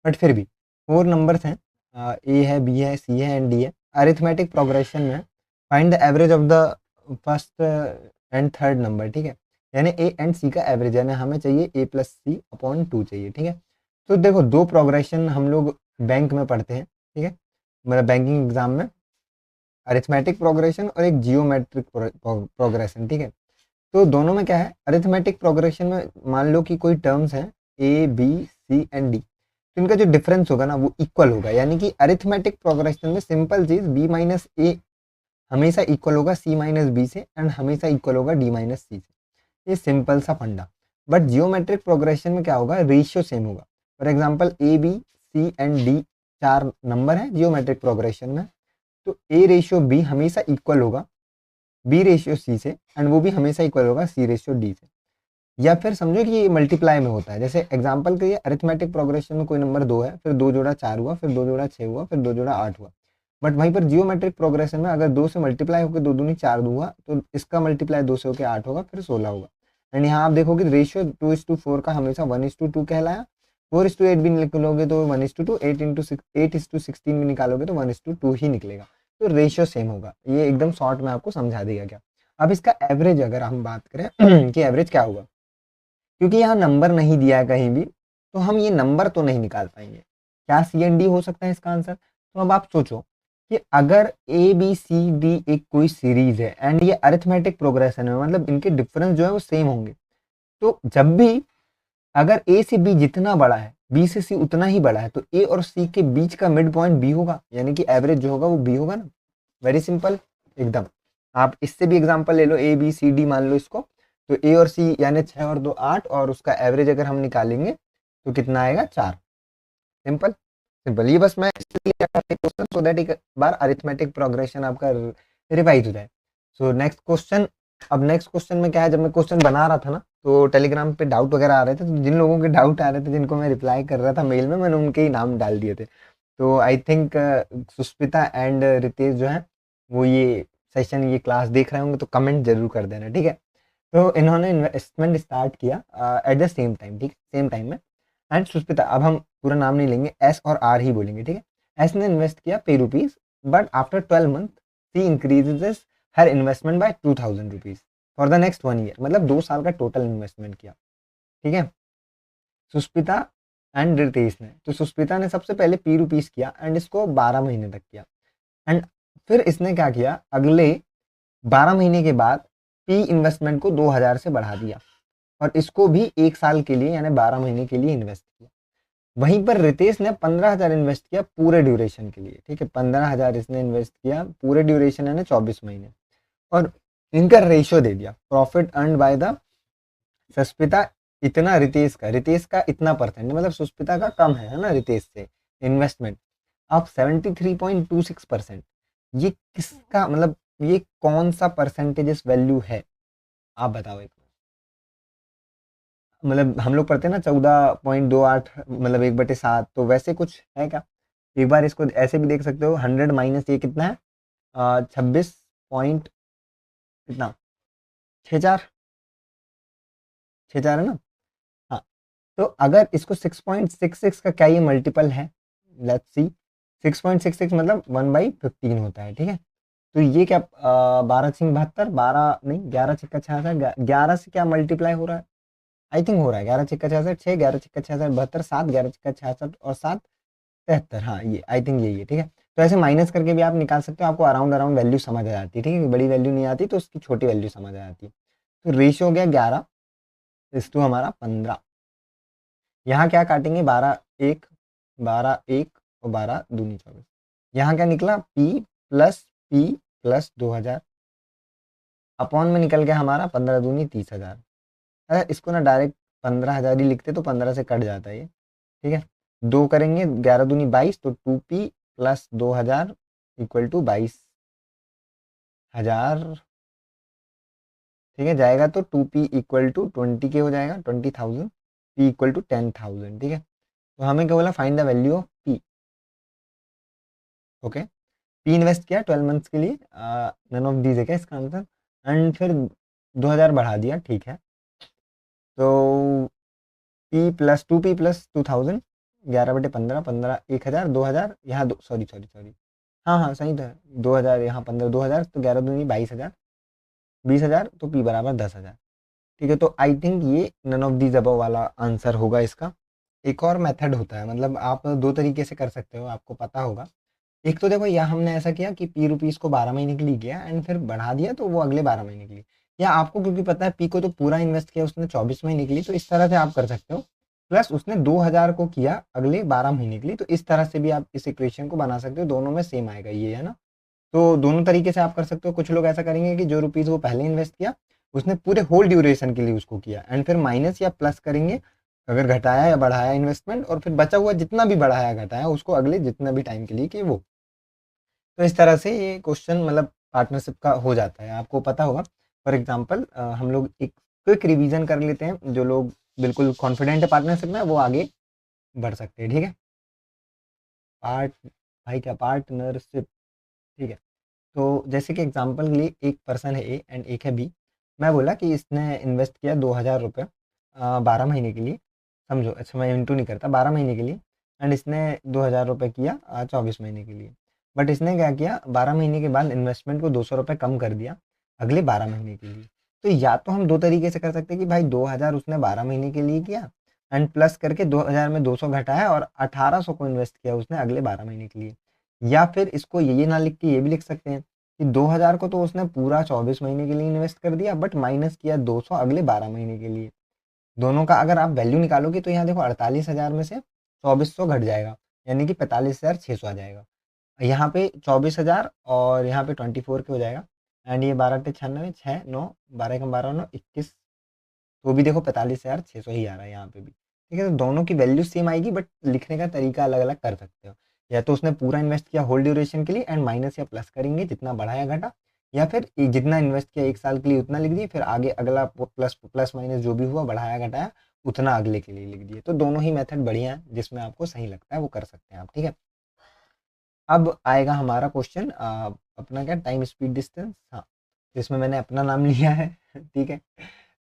बट फिर भी 4 नंबर्स हैं, ए है, बी है, सी है एंड डी है। अरिथमेटिक प्रोग्रेशन में find the average of the first and third number. ठीक है, यानी ए एंड सी का एवरेज, यानी हमें चाहिए a+c/2 चाहिए। ठीक है, तो देखो दो प्रोग्रेशन हम लोग बैंक में पढ़ते हैं, ठीक है, मतलब बैंकिंग एग्जाम में, अरिथमेटिक प्रोग्रेशन और एक जियोमेट्रिक प्रोग्रेशन। ठीक है, तो दोनों में क्या है, अरिथमेटिक प्रोग्रेशन में मान लो कि कोई टर्म्स हैं A B C and D, तो इनका जो डिफरेंस होगा ना वो इक्वल होगा, यानी कि अरिथमेटिक प्रोग्रेशन में सिंपल चीज बी माइनस ए हमेशा इक्वल होगा सी माइनस बी से एंड हमेशा इक्वल होगा डी माइनस सी से। ये सिंपल सा फंडा। बट जियोमेट्रिक प्रोग्रेशन में क्या होगा, रेशियो सेम होगा। For example A B C and D 4 number है जियोमेट्रिक प्रोग्रेशन में, तो ए रेशियो बी हमेशा इक्वल होगा बी रेशियो सी से एंड वो भी हमेशा इक्वल होगा सी रेशियो डी से। या फिर समझो कि ये मल्टीप्लाई में होता है, जैसे एग्जांपल के लिए अरिथमेटिक प्रोग्रेशन में कोई नंबर 2 है, फिर 2 जोड़ा 4 हुआ, फिर 2 जोड़ा 6 हुआ, फिर 2 जोड़ा 8 हुआ। बट वहीं पर जियोमेट्रिक प्रोग्रेशन में अगर 2 से मल्टीप्लाई होकर 2 दूनी 4 हुआ, तो इसका मल्टीप्लाई 2 से होकर 8 होगा, फिर 16 होगा। एंड यहाँ आप देखोगे रेशियो 2:4 का हमेशा 1:2 कहलाया। 4:8 भी निकलोगे तो 1:2, 8:16 भी निकालोगे तो 1:2 ही निकलेगा। तो रेशियो सेम होगा। ये एकदम शॉर्ट में आपको समझा दिया गया। अब इसका एवरेज अगर हम बात करें कि एवरेज क्या होगा, क्योंकि यहाँ नंबर नहीं दिया है कहीं भी, तो हम ये नंबर तो नहीं निकाल पाएंगे। क्या सी एंड डी हो सकता है इसका आंसर? तो अब आप सोचो कि अगर ए बी सी डी एक कोई सीरीज है एंड ये अरिथमेटिक प्रोग्रेशन है, मतलब इनके डिफरेंस जो है वो सेम होंगे, तो जब भी अगर ए से बी जितना बड़ा है बी से सी उतना ही बड़ा है, तो ए और सी के बीच का मिड पॉइंट बी होगा, यानी कि एवरेज जो होगा वो बी होगा ना। वेरी सिंपल एकदम। आप इससे भी एग्जांपल ले लो, ए बी सी डी मान लो इसको, तो ए और सी यानी 6 और 2 8, और उसका एवरेज अगर हम निकालेंगे तो कितना आएगा 4। Simple simple. ये बस मैं इसलिए क्वेश्चन सो दैट एक बार अरिथमेटिक प्रोग्रेशन आपका रिवाइज हो जाए। So next question. अब नेक्स्ट क्वेश्चन में क्या है, जब मैं क्वेश्चन बना रहा था ना तो टेलीग्राम पे डाउट वगैरह आ रहे थे, तो जिन लोगों के डाउट आ रहे थे जिनको मैं रिप्लाई कर रहा था मेल में, मैंने उनके ही नाम डाल दिए थे। तो I think Sushmita and Ritesh जो है वो ये सेशन ये क्लास देख रहे होंगे, तो कमेंट जरूर कर देना, ठीक है। तो इन्होंने इन्वेस्टमेंट स्टार्ट किया एट द सेम टाइम, ठीक सेम टाइम में। एंड सुष्मिता, अब हम पूरा नाम नहीं लेंगे, एस और आर ही बोलेंगे, ठीक है। एस ने इन्वेस्ट किया P rupees, but after 12 month C increases her investment by 2000 rupees for the next 1 year, मतलब 2 साल का टोटल इन्वेस्टमेंट किया, ठीक है। सुष्मिता एंड रितेश ने, तो सुष्मिता ने सबसे पहले पी रुपीज किया एंड इसको 12 महीने तक किया। एंड फिर इसने क्या किया, अगले 12 महीने के बाद पी इन्वेस्टमेंट को 2000 से बढ़ा दिया और इसको भी 1 साल के लिए यानी 12 महीने के लिए इन्वेस्ट किया। वहीं पर रितेश ने 15,000 इन्वेस्ट किया पूरे ड्यूरेशन के लिए, ठीक है। 15,000 इसने इन्वेस्ट किया पूरे ड्यूरेशन यानी 24 महीने, और इनका रेशियो दे दिया profit earn by the Sushmita इतना, रितेश का इतना परसेंट, मतलब सुष्मिता का कम है ना रितेश से इन्वेस्टमेंट। अब 73.26%, ये किसका, मतलब ये कौन सा परसेंटेज वैल्यू है, आप बताओ एक। मतलब हम लोग पढ़ते हैं ना 14.28, मतलब 1/7, तो वैसे कुछ है क्या? एक बार इसको ऐसे भी देख सकते हो, 100 माइनस ये कितना है, 26 पॉइंट कितना, 64 64 है ना। हाँ, तो अगर इसको 6.66 का क्या ये मल्टीपल है, लेट्स सी। 6.66 मतलब 1/15 होता है, ठीक है। तो ये क्या 12 6 72, 12 नहीं 11 6 66, 11 से क्या मल्टीप्लाई हो रहा है, आई थिंक हो रहा है 11 6 66, 6 11 6 66 72, 7 11 6 66 और 7 73, हाँ ये आई थिंक यही है, ठीक है। तो ऐसे माइनस करके भी आप निकाल सकते हो, आपको अराउंड अराउंड वैल्यू समझ आ जाती है, ठीक है। बड़ी वैल्यू नहीं आती तो उसकी छोटी वैल्यू समझ आ जाती है। तो रेशियो हो गया 11:, हमारा 15। यहाँ क्या काटेंगे, 12 1 12 1 और 12 दूनी 24। यहाँ क्या निकला, P प्लस 2000 अपॉन में निकल गया हमारा 15 दूनी 30,000। अगर इसको ना डायरेक्ट 15,000 ही लिखते तो 15 से कट जाता है ये, ठीक है। 2 करेंगे 11 दूनी 22, तो 2P प्लस 2000 इक्वल टू 22,000, ठीक है। जाएगा तो 2P इक्वल टू 20 के हो जाएगा 20,000, P इक्वल टू 10,000, ठीक है। तो हमें क्या बोला, find the value of P। Okay, P invest किया 12 मंथ्स के लिए, नन ऑफ दीज है क्या इसका आंसर, एंड फिर 2000 बढ़ा दिया, ठीक है। तो P प्लस 2P प्लस 2000, 11/15, 15 1000, 2000 यहाँ सॉरी हाँ हाँ सही था, 2000 यहाँ 15, 2000 तो 11 दूनी 22,000, 20,000 तो P बराबर 10,000, ठीक है। तो आई थिंक ये नन ऑफ दीज अबव वाला आंसर होगा इसका। एक और मेथड होता है, मतलब आप 2 तरीके से कर सकते हो, आपको पता होगा। एक तो देखो यहाँ हमने ऐसा किया कि P रुपीज़ को 12 महीने के लिए किया एंड फिर बढ़ा दिया तो वो अगले 12 महीने के लिए, या आपको क्योंकि पता है P को तो पूरा इन्वेस्ट किया उसने 24 महीने के लिए, तो इस तरह से आप कर सकते हो प्लस उसने 2000 को किया अगले 12 महीने के लिए। तो इस तरह से भी आप इस इक्वेशन को बना सकते हो, दोनों में सेम आएगा ये, है ना। तो दोनों तरीके से आप कर सकते हो। कुछ लोग ऐसा करेंगे कि जो रुपीज़ वो पहले इन्वेस्ट किया उसने पूरे होल ड्यूरेशन के लिए उसको किया, एंड फिर माइनस या प्लस करेंगे अगर घटाया या बढ़ाया इन्वेस्टमेंट, और फिर बचा हुआ जितना भी बढ़ाया घटाया उसको अगले जितना भी टाइम के लिए कि वो। तो इस तरह से ये क्वेश्चन मतलब पार्टनरशिप का हो जाता है, आपको पता होगा। फॉर एग्जांपल हम लोग एक क्विक रिवीजन कर लेते हैं, जो लोग बिल्कुल कॉन्फिडेंट है पार्टनरशिप में वो आगे बढ़ सकते हैं, ठीक है। पार्ट भाई क्या पार्टनरशिप, ठीक है। तो जैसे कि एग्जांपल के लिए एक पर्सन है ए एंड एक है बी। मैं बोला कि इसने इन्वेस्ट किया 2000 रुपये 12 महीने के लिए, समझो, अच्छा मैं इंटू नहीं करता, 12 महीने के लिए। एंड इसने 2000 रुपये किया 24 महीने के लिए। बट इसने क्या किया, 12 महीने के बाद इन्वेस्टमेंट को 200 रुपये कम कर दिया अगले 12 महीने के लिए। तो या तो हम दो तरीके से कर सकते हैं कि भाई 2000 उसने 12 महीने के लिए किया एंड प्लस करके 2000 में 200 घटाया और 1800 को इन्वेस्ट किया उसने अगले 12 महीने के लिए। या फिर इसको ये ना लिख के ये भी लिख सकते हैं कि 2000 को तो उसने पूरा 24 महीने के लिए इन्वेस्ट कर दिया, बट माइनस किया 200 अगले 12 महीने के लिए। दोनों का अगर आप वैल्यू निकालोगे तो यहाँ देखो 48,000 में से 2400 घट जाएगा, यानी कि 45,600 आ जाएगा। यहाँ पे 24,000 और यहाँ पे 24 के हो जाएगा। एंड ये 12 96 6 9 12 कम 12 9 21, तो भी देखो 45,600 ही आ रहा है यहाँ पे भी, ठीक है। तो दोनों की वैल्यू सेम आएगी, बट लिखने का तरीका अलग अलग कर सकते हो। या तो उसने पूरा इन्वेस्ट किया होल ड्यूरेशन के लिए एंड माइनस या प्लस करेंगे जितना बढ़ाया घटा, या फिर जितना इन्वेस्ट किया 1 साल के लिए उतना लिख दिए, फिर आगे अगला प्लस प्लस माइनस जो भी हुआ बढ़ाया घटाया उतना अगले के लिए लिख दिए। तो दोनों ही मेथड बढ़िया है, जिसमें आपको सही लगता है वो कर सकते हैं आप, ठीक है। अब आएगा हमारा क्वेश्चन अपना क्या, टाइम स्पीड डिस्टेंस, हाँ, जिसमें मैंने अपना नाम लिया है ठीक है।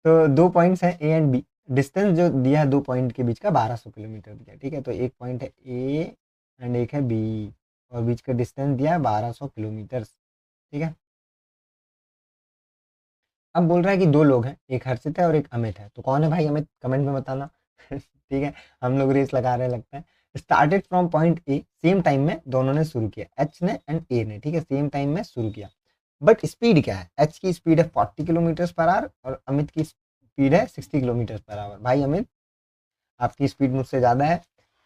तो दो पॉइंट्स हैं ए एंड बी, डिस्टेंस जो दिया है दो पॉइंट के बीच का 1200 किलोमीटर दिया, ठीक है। तो एक पॉइंट है ए एंड एक है बी, और बीच का डिस्टेंस दिया है 1200 किलोमीटर, ठीक है। अब बोल रहा है कि दो लोग हैं, एक हर्षित है और एक अमित है। तो कौन है भाई अमित, कमेंट में बताना ठीक है, हम लोग रेस लगा रहे लगता है। Started from point A, same time में दोनों ने शुरू किया, एच ने एंड ए ने, ठीक है, सेम टाइम में शुरू किया। बट स्पीड क्या है, एच की स्पीड है 40 किलोमीटर पर आवर और अमित की स्पीड है 60 किलोमीटर पर आवर। भाई अमित आपकी स्पीड मुझसे ज़्यादा है,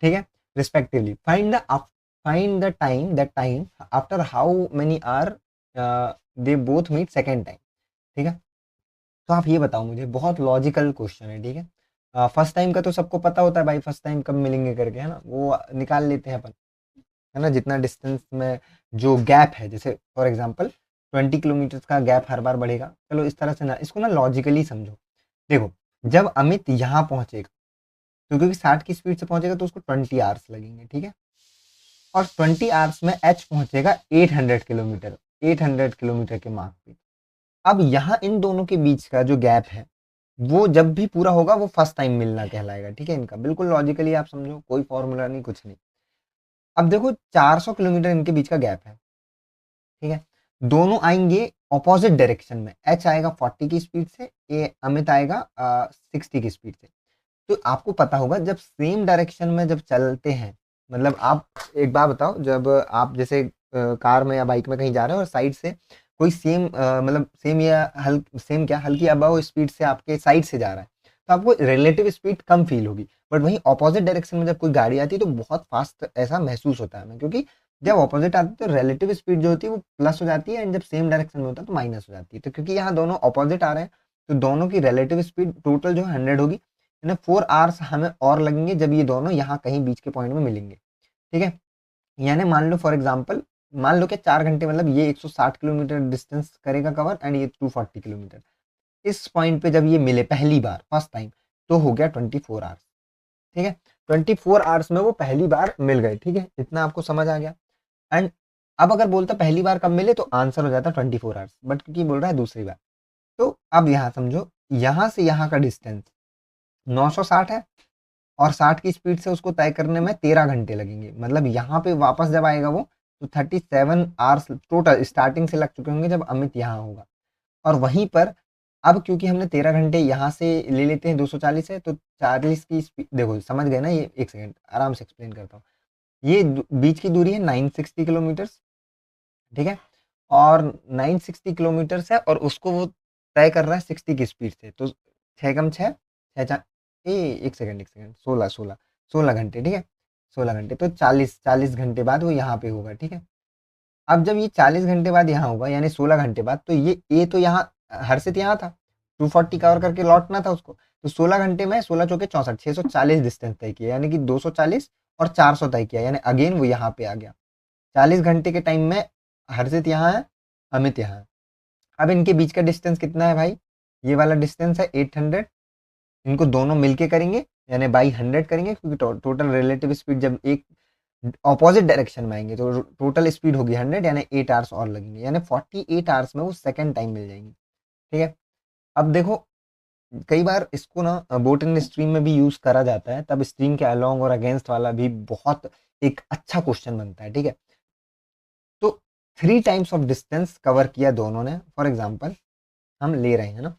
ठीक है, respectively. Find the time after how many are they both meet second time, ठीक है। तो आप ये बताओ मुझे, बहुत लॉजिकल क्वेश्चन है, ठीक है। फर्स्ट टाइम का तो सबको पता होता है भाई, फर्स्ट टाइम कब मिलेंगे करके, है ना, वो निकाल लेते हैं अपन, है ना। जितना डिस्टेंस में जो गैप है, जैसे फॉर एग्जांपल 20 किलोमीटर का गैप हर बार बढ़ेगा। चलो इस तरह से ना, इसको ना लॉजिकली समझो। देखो, जब अमित यहाँ पहुंचेगा तो क्योंकि 60 की स्पीड से पहुंचेगा तो उसको 20 आवर्स लगेंगे, ठीक है। और 20 आवर्स में एच पहुंचेगा 800 किलोमीटर, 800 किलोमीटर के मार्क पे। अब यहाँ इन दोनों के बीच का जो गैप है वो जब भी पूरा होगा वो फर्स्ट टाइम मिलना कहलाएगा, ठीक है। इनका बिल्कुल लॉजिकली आप समझो, कोई फॉर्मूला नहीं, कुछ नहीं। अब देखो 400 किलोमीटर इनके बीच का गैप है, ठीक है। दोनों आएंगे ऑपोजिट डायरेक्शन में, एच आएगा 40 की स्पीड से, ए अमित आएगा 60 की स्पीड से। तो आपको पता होगा जब सेम डायरेक्शन में जब चलते हैं, मतलब आप एक बात बताओ, जब आप जैसे कार में या बाइक में कहीं जा रहे हो और साइड से कोई सेम मतलब सेम या सेम क्या हल्की अबव स्पीड से आपके साइड से जा रहा है, तो आपको रिलेटिव स्पीड कम फील होगी। बट वहीं ऑपोजिट डायरेक्शन में जब कोई गाड़ी आती है तो बहुत फास्ट ऐसा महसूस होता है हमें, क्योंकि जब ऑपोजिट आती है तो रिलेटिव स्पीड जो होती है वो प्लस हो जाती है, एंड जब सेम डायरेक्शन में होता है तो माइनस हो जाती है। तो क्योंकि यहाँ दोनों ऑपोजिट आ रहे हैं तो दोनों की रिलेटिव स्पीड टोटल जो है 100 होगी, यानी 4 आवर्स हमें और लगेंगे जब ये दोनों यहाँ कहीं बीच के पॉइंट में मिलेंगे, ठीक है। यानी मान लो फॉर एग्जांपल, मान लो कि 4 घंटे, मतलब ये 160 किलोमीटर डिस्टेंस करेगा कवर एंड ये 240 किलोमीटर। इस पॉइंट पे जब ये मिले पहली बार फर्स्ट टाइम तो हो गया 24 आवर्स, ठीक है। 24 आवर्स में वो पहली बार मिल गए, ठीक है, इतना आपको समझ आ गया। एंड अब अगर बोलता पहली बार कब मिले तो आंसर हो जाता 24 आवर्स, बट क्योंकि बोल रहा है दूसरी बार। तो अब यहाँ समझो, यहाँ से यहाँ का डिस्टेंस 960 है और 60 की स्पीड से उसको तय करने में 13 घंटे लगेंगे। मतलब यहाँ पे वापस जब आएगा वो तो 37 आवर्स टोटल स्टार्टिंग से लग चुके होंगे जब अमित यहाँ होगा। और वहीं पर अब क्योंकि हमने 13 घंटे यहाँ से ले लेते हैं 240 है, तो 40 की स्पीड, देखो समझ गए ना, ये एक सेकंड आराम से एक्सप्लेन करता हूँ। ये बीच की दूरी है 960 किलोमीटर, ठीक है। और 960 किलोमीटर है और उसको वो तय कर रहा है 60 की स्पीड से। तो 6 कम 6, 6 एक सेकंड, 16 घंटे, ठीक है, 16 घंटे, तो 40 घंटे बाद वो यहाँ पे होगा, ठीक है। अब जब ये 40 घंटे बाद यहाँ होगा, यानी 16 घंटे बाद, तो ये तो यहाँ हर्षित यहाँ था, 240 कवर करके लौटना था उसको, तो 16 घंटे में 16 चौके 64, 640 डिस्टेंस तय किया, यानी कि 240 और 400 तय किया, यानी अगेन वो यहाँ पे आ गया। 40 घंटे के टाइम में हर्षित यहाँ है, अमित यहाँ है। अब इनके बीच का डिस्टेंस कितना है भाई, ये वाला डिस्टेंस है 800। इनको दोनों मिलके करेंगे, यानी बाई 100 करेंगे, क्योंकि टोटल रिलेटिव स्पीड जब एक ऑपोजिट डायरेक्शन में आएंगे तो टोटल स्पीड होगी 100, यानी 8 आवर्स और लगेंगे, यानी 48 आवर्स में वो सेकेंड टाइम मिल जाएंगी, ठीक है। अब देखो, कई बार इसको ना बोट एंड स्ट्रीम में भी यूज करा जाता है, तब स्ट्रीम के अलोंग और अगेंस्ट वाला भी बहुत एक अच्छा क्वेश्चन बनता है, ठीक है। तो 3 टाइम्स ऑफ डिस्टेंस कवर किया दोनों ने, फॉर एग्जाम्पल हम ले रहे हैं ना,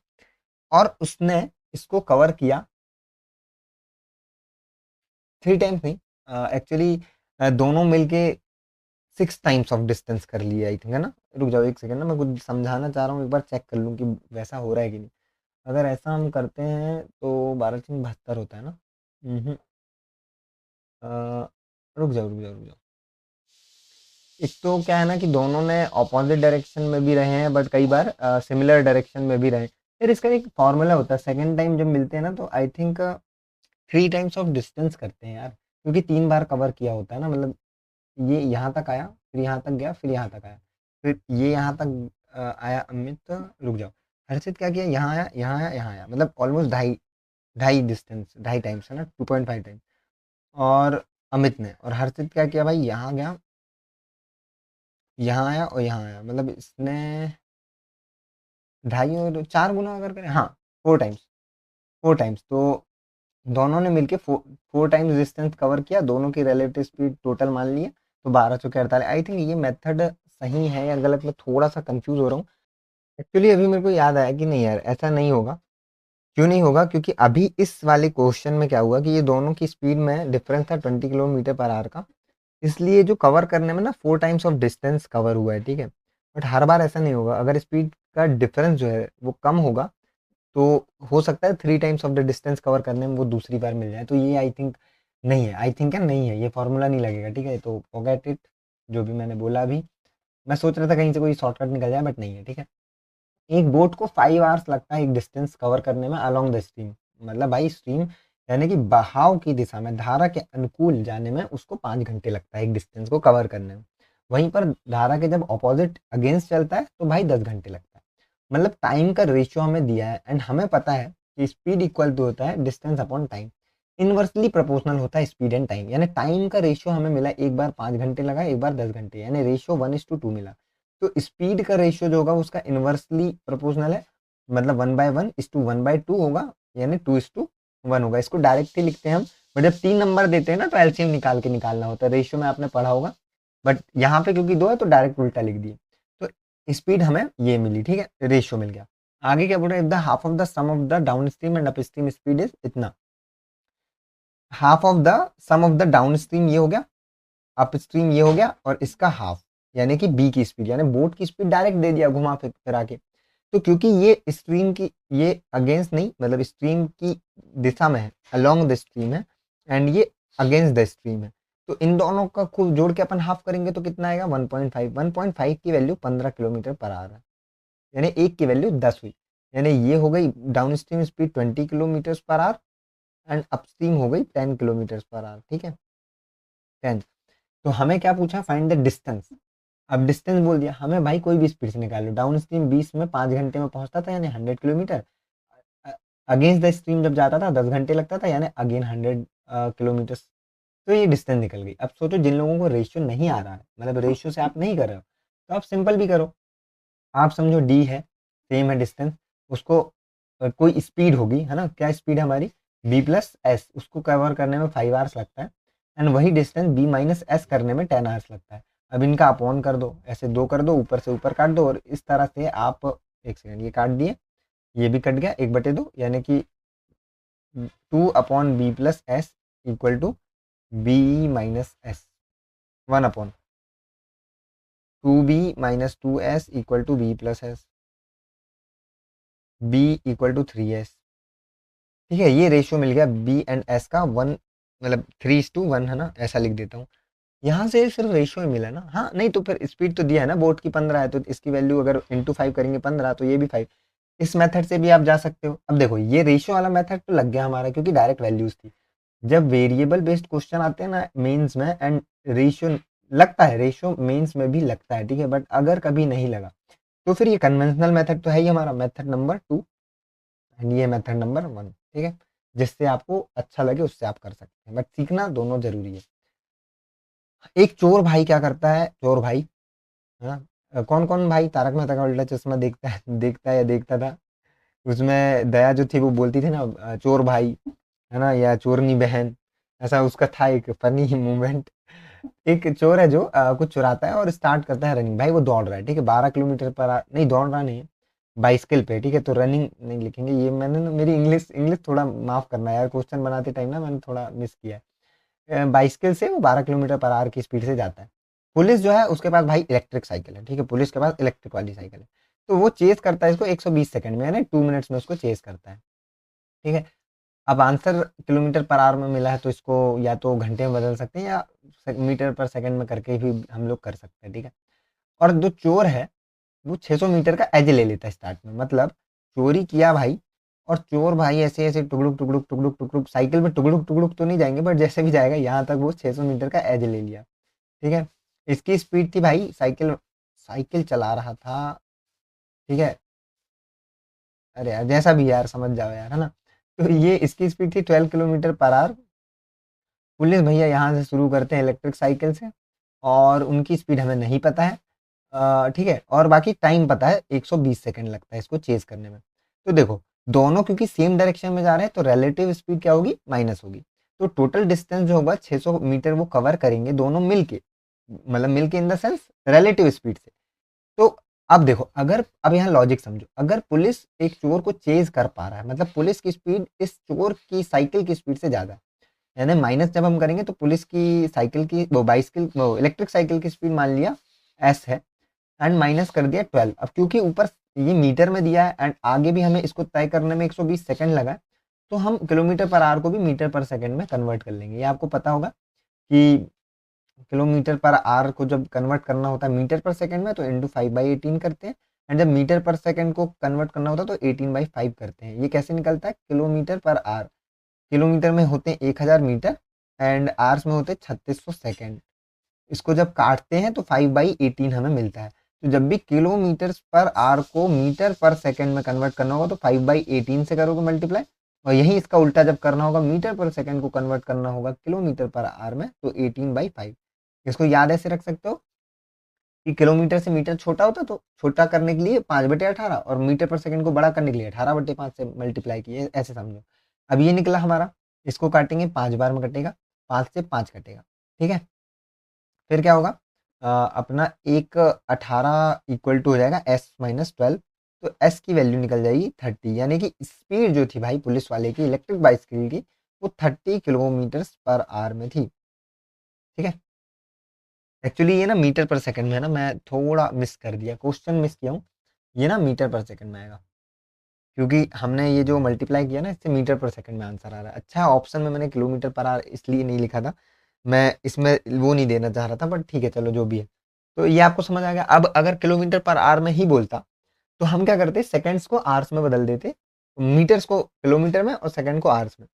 और उसने इसको कवर किया 3 टाइम्स नहीं, एक्चुअली दोनों मिलके 6 टाइम्स ऑफ डिस्टेंस कर लिया, आई थिंक, है ना। रुक जाओ एक सेकंड ना, मैं कुछ समझाना चाह रहा हूँ, एक बार चेक कर लूँ कि वैसा हो रहा है कि नहीं। अगर ऐसा हम करते हैं तो 12×3 72 होता है ना। हम्म, अ, रुक जाओ। एक तो क्या है ना कि दोनों ने ऑपोजिट डायरेक्शन में भी रहे हैं, बट कई बार सिमिलर डायरेक्शन में भी रहे। फिर इसका एक फॉर्मूला होता है, सेकेंड टाइम जब मिलते हैं ना, तो I think 3 times of distance करते हैं यार, क्योंकि 3 बार कवर किया होता है ना, मतलब ये यहाँ तक आया, फिर यहाँ तक गया, फिर यहाँ तक आया, फिर ये यहाँ तक आया अमित। रुक जाओ, हर्षित क्या किया, यहाँ आया, यहाँ आया, यहाँ आया, मतलब ऑलमोस्ट ढाई ढाई डिस्टेंस, 2.5 टाइम्स है ना, 2.5 टाइम। और अमित ने और हर्षित क्या किया भाई, यहाँ गया, यहाँ आया और यहाँ आया, मतलब इसने ढाई और 4 गुना अगर करें, हाँ, 4 टाइम्स, 4 टाइम्स, तो दोनों ने मिलके 4 टाइम्स डिस्टेंस कवर किया, दोनों की रिलेटिव स्पीड टोटल मान लिया, तो 12×4 = 48। आई थिंक ये मेथड सही है या गलत, मैं थोड़ा सा कंफ्यूज हो रहा हूँ। एक्चुअली अभी मेरे को याद आया कि नहीं यार, ऐसा नहीं होगा। क्यों नहीं होगा, क्योंकि अभी इस वाले क्वेश्चन में क्या हुआ कि ये दोनों की स्पीड में डिफरेंस था 20 किलोमीटर पर आवर का, इसलिए जो कवर करने में ना 4 टाइम्स ऑफ डिस्टेंस कवर हुआ है, ठीक है। बट हर बार ऐसा नहीं होगा, अगर स्पीड का डिफरेंस जो है वो कम होगा, तो हो सकता है 3 times of the distance cover करने में वो दूसरी बार मिल जाए, तो ये आई थिंक नहीं है, आई थिंक है नहीं है, ये फॉर्मूला नहीं लगेगा, ठीक है, तो फॉरगेट इट, जो भी मैंने बोला अभी। मैं सोच रहा था कहीं से कोई शॉर्टकट निकल जाए, बट नहीं है, ठीक है। एक बोट को 5 आवर्स लगता है एक डिस्टेंस कवर करने में अलोंग द स्ट्रीम, मतलब भाई स्ट्रीम यानी कि बहाव की दिशा में, धारा के अनुकूल जाने में उसको 5 घंटे लगता है एक डिस्टेंस को कवर करने में। वहीं पर धारा के जब ऑपोजिट अगेंस्ट चलता है तो भाई 10 घंटे लगता है। मतलब टाइम का रेशियो हमें दिया है, एंड हमें पता है कि स्पीड इक्वल टू होता है distance upon time, inversely proportional होता है स्पीड एंड टाइम, यानी टाइम का रेशियो हमें मिला, एक बार 5 घंटे लगा, एक बार 10 घंटे, यानी रेशियो 1:2 मिला। तो स्पीड का रेशियो जो होगा उसका इनवर्सली प्रोपोर्शनल है, मतलब 1/1:1/2 होगा, यानी 2:1 होगा। इसको डायरेक्ट ही लिखते हैं हम, बट जब 3 नंबर देते हैं ना तो एलसीएम निकाल के निकालना होता है, रेशियो में आपने पढ़ा होगा, बट यहाँ पे क्योंकि 2 है तो डायरेक्ट उल्टा लिख दिए। तो स्पीड हमें ये मिली, ठीक है, रेशियो मिल गया। आगे क्या बोल रहे हैं, if the half of the sum of the down stream and up stream speed is इतना, half of the sum of the down stream ये हो गया, अप स्ट्रीम ये हो गया, और इसका हाफ यानी कि बी की स्पीड, यानी बोट की स्पीड डायरेक्ट दे दिया घुमा फिरा के। तो क्योंकि ये स्ट्रीम की, ये अगेंस्ट नहीं, मतलब स्ट्रीम की दिशा में है, अलोंग द स्ट्रीम है, एंड ये अगेंस्ट द स्ट्रीम है, तो इन दोनों का खूब जोड़ के अपन हाफ करेंगे तो कितना आएगा, 1.5। 1.5 की वैल्यू 15 किलोमीटर पर आवर है, यानी एक की वैल्यू 10 हुई, यानी ये हो गई down stream speed 20 kilometre per hour, and upstream हो गई 10 किलोमीटर पर आवर, ठीक है, 10। तो हमें क्या पूछा, फाइंड द डिस्टेंस। अब डिस्टेंस बोल दिया हमें, भाई कोई भी स्पीड से निकाल लो, डाउन स्ट्रीम 20 में 5 घंटे में पहुंचता था, यानी 100 किलोमीटर, अगेंस्ट द स्ट्रीम जब जाता था 10 घंटे लगता था, यानी अगेन 100 किलोमीटर। तो ये डिस्टेंस निकल गई। अब सोचो जिन लोगों को रेशियो नहीं आ रहा है, मतलब रेशियो से आप नहीं कर रहे हो, तो आप सिंपल भी करो। आप समझो डी है, सेम है डिस्टेंस, उसको कोई स्पीड होगी, है ना, क्या स्पीड है हमारी, b+s, उसको कवर करने में 5 आवर्स लगता है, एंड वही डिस्टेंस b-s करने में 10 आवर्स लगता है। अब इनका अपॉन कर दो, ऐसे दो कर दो, ऊपर से ऊपर काट दो, और इस तरह से आप, एक सेकंड, ये काट दिए, ये भी कट गया, 1/2, यानी कि 2/b+s equal to b-s, 1/2b-2s equal to b+s, b equal to 3s, ठीक है, ये रेशियो मिल गया बी एंड एस का 1, मतलब 3:1 है ना, ऐसा लिख देता हूँ। यहाँ से सिर्फ रेशियो ही मिला ना, हाँ नहीं तो फिर स्पीड तो दिया है ना, बोट की 15 है तो इसकी वैल्यू अगर इंटू 5 करेंगे 15, तो ये भी 5। इस मेथड से भी आप जा सकते हो। अब देखो ये रेशियो वाला मेथड तो लग गया हमारा, क्योंकि डायरेक्ट वैल्यूज थी। जब वेरिएबल बेस्ड क्वेश्चन आते हैं ना मेंस में, एंड रेशियो लगता है, रेशियो मेंस में भी लगता है, ठीक है, बट अगर कभी नहीं लगा तो फिर ये कन्वेंशनल मेथड तो है ही हमारा, मेथड नंबर 2, एंड ये मेथड नंबर 1, ठीक है। जिससे आपको अच्छा लगे उससे आप कर सकते हैं, बट सीखना दोनों जरूरी है। एक चोर भाई क्या करता है, चोर भाई, है ना, कौन कौन भाई तारक मेहता का उल्टा चश्मा देखता है, देखता है या देखता था, उसमें दया जो थी वो बोलती थी ना, चोर भाई, है ना, या चोरनी बहन, ऐसा उसका था एक फनी मूवमेंट। एक चोर है जो कुछ चुराता है और स्टार्ट करता है रनिंग। भाई वो दौड़ रहा है, ठीक है, 12 किलोमीटर पर नहीं दौड़ रहा नहीं है, बाइसिकल पे, ठीक है, तो रनिंग नहीं लिखेंगे, ये मैंने ना, मेरी इंग्लिश इंग्लिश थोड़ा माफ करना यार, क्वेश्चन बनाते टाइम ना मैंने थोड़ा मिस किया है। बाइसिकल से वो 12 किलोमीटर पर आवर की स्पीड से जाता है। पुलिस जो है उसके पास भाई इलेक्ट्रिक साइकिल है, ठीक है, पुलिस के पास इलेक्ट्रिक वाली साइकिल है, तो वो चेस करता है इसको 120 सेकंड में, यानी 2 मिनट्स में उसको चेस करता है, ठीक है। अब आंसर किलोमीटर पर आवर में मिला है, तो इसको या तो घंटे में बदल सकते हैं या मीटर पर सेकंड में करके भी हम लोग कर सकते हैं, ठीक है। और जो चोर है वो 600 मीटर का एज ले लेता है स्टार्ट में, मतलब चोरी किया भाई, और चोर भाई ऐसे ऐसे टुकड़ुक टुकड़ुक टुकड़ुक टुकड़ुक साइकिल में टुकड़ुक टुकड़ुक तो नहीं जाएंगे, बट जैसे भी जाएगा यहाँ तक वो 600 मीटर का एज ले लिया, ठीक है। इसकी स्पीड थी भाई, साइकिल साइकिल चला रहा था, ठीक है, अरे यार जैसा भी यार समझ जाओ यार, है ना। तो ये इसकी स्पीड थी 12 किलोमीटर पर आवर। पुलिस भैया यहाँ से शुरू करते हैं इलेक्ट्रिक साइकिल से, और उनकी स्पीड हमें नहीं पता है, ठीक है, और बाकी टाइम पता है 120 सेकंड लगता है इसको चेज करने में। तो देखो दोनों क्योंकि सेम डायरेक्शन में जा रहे हैं तो रिलेटिव स्पीड क्या होगी, माइनस होगी। तो टोटल डिस्टेंस जो होगा 600 मीटर वो कवर करेंगे दोनों मिलके, मतलब मिलके in the sense relative speed से। तो अब देखो, अगर अब यहाँ लॉजिक समझो, अगर पुलिस एक चोर को चेज कर पा रहा है, मतलब पुलिस की स्पीड इस चोर की साइकिल की स्पीड से ज्यादा है, यानी माइनस जब हम करेंगे तो पुलिस की साइकिल की वो बाइसिकल वो इलेक्ट्रिक साइकिल की स्पीड मान लिया एस है, एंड माइनस कर दिया 12। अब क्योंकि ऊपर ये मीटर में दिया है एंड आगे भी हमें इसको तय करने में 120 सेकंड लगा, तो हम किलोमीटर पर आवर को भी मीटर पर सेकंड में कन्वर्ट कर लेंगे। ये आपको पता होगा कि किलोमीटर पर आवर को जब कन्वर्ट करना होता है मीटर पर सेकंड में तो इंटू 5/18 करते हैं, एंड जब मीटर पर सेकंड को कन्वर्ट करना होता है तो 18/5 करते हैं। ये कैसे निकलता है, किलोमीटर पर आवर, किलोमीटर में होते हैं 1000 मीटर, एंड आवर्स में होते हैं 3600 सेकंड। इसको जब काटते हैं तो 5/18 हमें मिलता है। तो जब भी किलोमीटर पर आवर को मीटर पर सेकंड में कन्वर्ट करना होगा तो 5/18 से करोगे मल्टीप्लाई, और यही इसका उल्टा जब करना होगा मीटर पर सेकंड को कन्वर्ट करना होगा किलोमीटर पर आवर में तो 18/5। इसको याद ऐसे रख सकते हो कि किलोमीटर से मीटर छोटा होता तो छोटा करने के लिए 5/18, और मीटर पर सेकंड को बड़ा करने के लिए 18/5 से मल्टीप्लाई किए, ऐसे समझो। अब ये निकला हमारा, इसको काटेंगे 5 बार में कटेगा, 5 से 5 कटेगा, ठीक है। फिर क्या होगा, अपना एक 18 इक्वल टू हो जाएगा s-12, तो s की वैल्यू निकल जाएगी 30, यानी कि स्पीड जो थी भाई पुलिस वाले की इलेक्ट्रिक बाइसिकल की वो 30 किलोमीटर पर आवर में थी, ठीक है। एक्चुअली ये ना मीटर पर सेकंड में है ना, मैं थोड़ा मिस कर दिया, क्वेश्चन मिस किया हूँ। ये ना मीटर पर सेकंड में आएगा, क्योंकि हमने ये जो मल्टीप्लाई किया ना इससे मीटर पर सेकंड में आंसर आ रहा है। अच्छा ऑप्शन में मैंने किलोमीटर पर आवर इसलिए नहीं लिखा था, मैं इसमें वो नहीं देना चाह रहा था, बट ठीक है चलो जो भी है। तो ये आपको समझ आ गया। अब अगर किलोमीटर पर आवर में ही बोलता तो हम क्या करते, सेकंड्स को आवर्स में बदल देते, मीटर्स को किलोमीटर में और सेकंड को आवर्स में।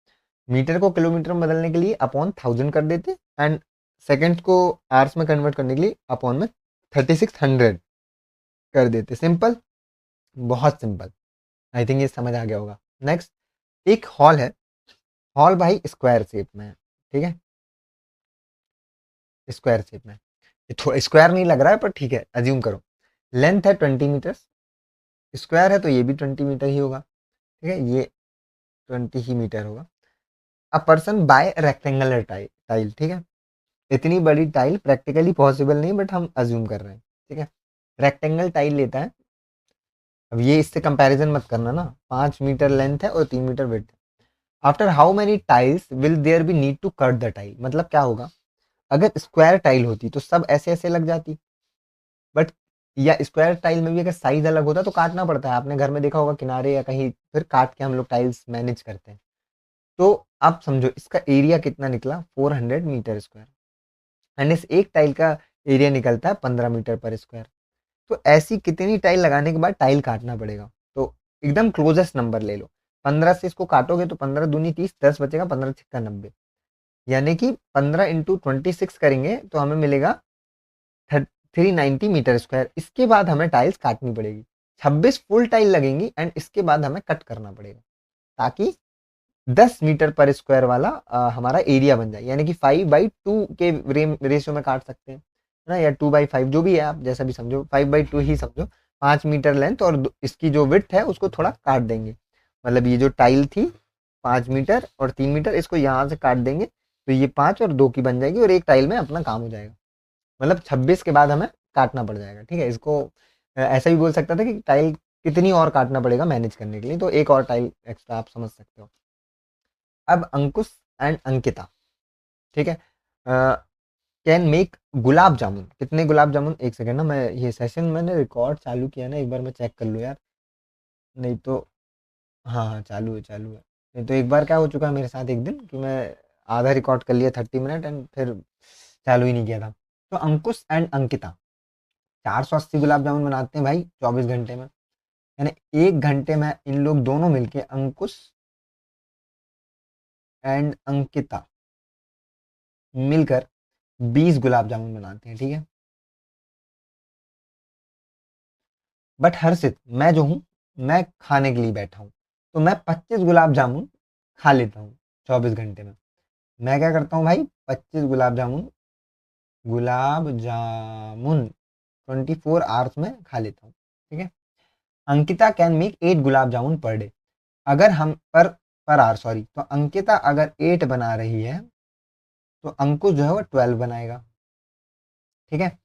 मीटर को किलोमीटर में बदलने के लिए अपॉन 1000 कर देते, एंड सेकंड को आवर्स में कन्वर्ट करने के लिए अपॉन में 3600 कर देते। सिंपल, बहुत सिंपल। आई थिंक ये समझ आ गया होगा। नेक्स्ट, एक हॉल है, हॉल भाई स्क्वायर शेप में है, ठीक है, स्क्वायर शेप में। थोड़ा स्क्वायर नहीं लग रहा है पर ठीक है, अज्यूम करो। लेंथ है 20 मीटर, स्क्वायर है तो ये भी 20 मीटर ही होगा, ठीक है, ये 20 ही मीटर होगा। A person by rectangular tile, ठीक है। इतनी बड़ी टाइल प्रैक्टिकली पॉसिबल नहीं, बट हम अज्यूम कर रहे हैं, ठीक है। रेक्टेंगल टाइल लेता है। अब ये इससे कंपैरिजन मत करना ना, 5 मीटर लेंथ है और 3 metre width. After how many tiles will there be need to cut the tile, मतलब क्या होगा, अगर स्क्वायर टाइल होती तो सब ऐसे ऐसे लग जाती, बट या स्क्वायर टाइल में भी अगर साइज अलग होता तो काटना पड़ता है, आपने घर में देखा होगा किनारे या कहीं, फिर काट के हम लोग टाइल्स मैनेज करते हैं। तो आप समझो इसका एरिया कितना निकला, 400 मीटर स्क्वायर, एंड इस एक टाइल का एरिया निकलता है 15 मीटर पर स्क्वायर। तो ऐसी कितनी टाइल लगाने के बाद टाइल काटना पड़ेगा? तो एकदम क्लोजेस्ट नंबर ले लो, 15 से इसको काटोगे तो 15 दूनी 30, 10 बचेगा, 15 छक्का 90, यानी कि 15 इंटू 26 करेंगे तो हमें मिलेगा 390 मीटर स्क्वायर। इसके बाद हमें टाइल्स काटनी पड़ेगी, 26 फुल टाइल लगेंगी एंड इसके बाद हमें कट करना पड़ेगा, ताकि 10 मीटर पर स्क्वायर वाला हमारा एरिया बन जाए, यानी कि 5/2 के रेशियो में काट सकते हैं ना, या 2/5 जो भी है, आप जैसा भी समझो, 5/2 ही समझो। 5 मीटर लेंथ और इसकी जो विड्थ है उसको थोड़ा काट देंगे, मतलब ये जो टाइल थी 5 मीटर और 3 मीटर, इसको यहाँ से काट देंगे तो ये 5 और 2 की बन जाएगी और एक टाइल में अपना काम हो जाएगा। मतलब 26 के बाद हमें काटना पड़ जाएगा, ठीक है। इसको ऐसा भी बोल सकता था कि टाइल कितनी और काटना पड़ेगा मैनेज करने के लिए, तो एक और टाइल एक्स्ट्रा आप समझ सकते हो। अब अंकुश एंड अंकिता, ठीक है, कैन मेक गुलाब जामुन। कितने गुलाब जामुन? एक सेकेंड ना, मैं ये सेशन मैंने रिकॉर्ड चालू किया ना, एक बार मैं चेक कर लूँ यार, नहीं तो। हाँ हाँ, चालू है चालू है। नहीं तो एक बार क्या हो चुका है मेरे साथ एक दिन कि मैं आधा रिकॉर्ड कर लिया 30 मिनट एंड फिर चालू ही नहीं किया था। तो अंकुश एंड अंकिता 480 गुलाब जामुन बनाते हैं भाई 24 घंटे में, यानी 1 घंटे में इन लोग दोनों मिलके, अंकुश एंड अंकिता मिलकर 20 गुलाब जामुन बनाते हैं, ठीक है। बट हर्षित, मैं जो हूँ, मैं खाने के लिए बैठा हूँ, तो मैं 25 गुलाब जामुन खा लेता हूँ 24 घंटे में। मैं क्या करता हूँ भाई, 25 गुलाब जामुन, गुलाब जामुन 24 आवर्स में खा लेता हूँ, ठीक है। Ankita can make 8 gulab jamun per day. अगर हम पर आवर सॉरी, तो अंकिता अगर 8 बना रही है तो अंकुश जो है वो 12 बनाएगा, ठीक है।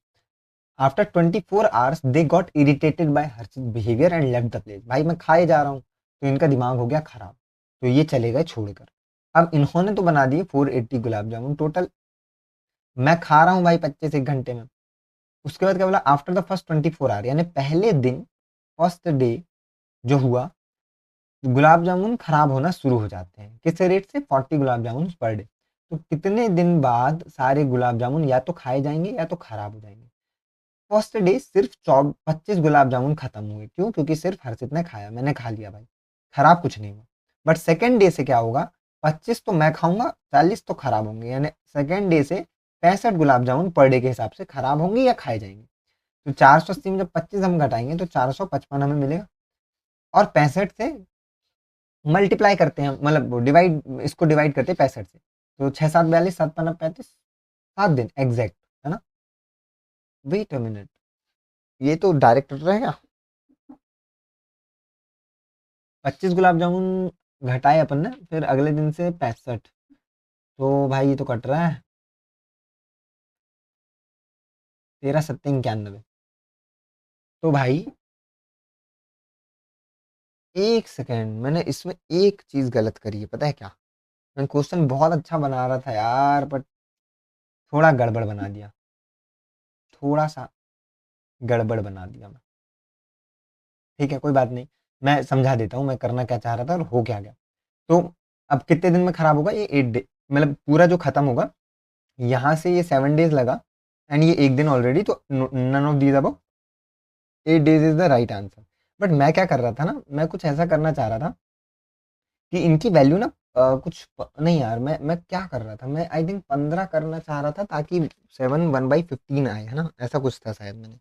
After 24 hours they got irritated by Harshit behaviour and left the place. भाई मैं खाए जा रहा हूँ तो इनका दिमाग हो गया खराब, तो ये चले गए छोड़कर। अब इन्होंने तो बना दिए 480 गुलाब जामुन टोटल, मैं खा रहा हूँ भाई 25 एक घंटे में। उसके बाद क्या बोला, आफ्टर द फर्स्ट 24 आवर, यानी पहले दिन, फर्स्ट डे जो हुआ, गुलाब जामुन खराब होना शुरू हो जाते हैं। किस रेट से? 40 गुलाब जामुन पर डे। तो कितने दिन बाद सारे गुलाब जामुन या तो खाए जाएंगे या तो खराब हो जाएंगे? फर्स्ट डे सिर्फ 25 गुलाब जामुन खत्म हुए, क्यों? क्योंकि सिर्फ हर्षित ने खाया, मैंने खा लिया भाई, खराब कुछ नहीं हुआ। बट सेकेंड डे से क्या होगा, 25 तो मैं खाऊंगा, 40 तो खराब होंगे, यानी सेकेंड डे से 65 गुलाब जामुन पर डे के हिसाब से खराब होंगे या खाए जाएंगे। तो 480 में जब 25 हम घटाएंगे तो 455 हमें मिलेगा, और 65 से मल्टीप्लाई करते हैं, मतलब डिवाइड, इसको डिवाइड करते हैं 65 से, तो 6 7 42, 7 5 35, 7 दिन एग्जैक्ट, है ना। वेट अ मिनट, ये तो डायरेक्ट रहेगा। 25 गुलाब जामुन घटाए अपन ने, फिर अगले दिन से 65, तो भाई ये तो कट रहा है, 13 7 91। तो भाई एक सेकेंड, मैंने इसमें एक चीज गलत करी है, पता है क्या? मैं क्वेश्चन बहुत अच्छा बना रहा था यार, बट थोड़ा गड़बड़ बना दिया, थोड़ा सा गड़बड़ बना दिया मैं। ठीक है, कोई बात नहीं, मैं समझा देता हूँ मैं करना क्या चाह रहा था और हो क्या गया। तो अब कितने दिन में खराब होगा? ये 8 डे, मतलब पूरा जो खत्म होगा, यहाँ से ये 7 डेज लगा एंड ये एक दिन ऑलरेडी, तो none of these above 8 days is the right answer. But मैं क्या कर रहा था ना, मैं कुछ ऐसा करना चाह रहा था कि इनकी वैल्यू ना नहीं यार, मैं क्या कर रहा था, मैं आई थिंक 15 करना चाह रहा था, ताकि 7 1/15 आए, है ना, ऐसा कुछ था शायद मैंने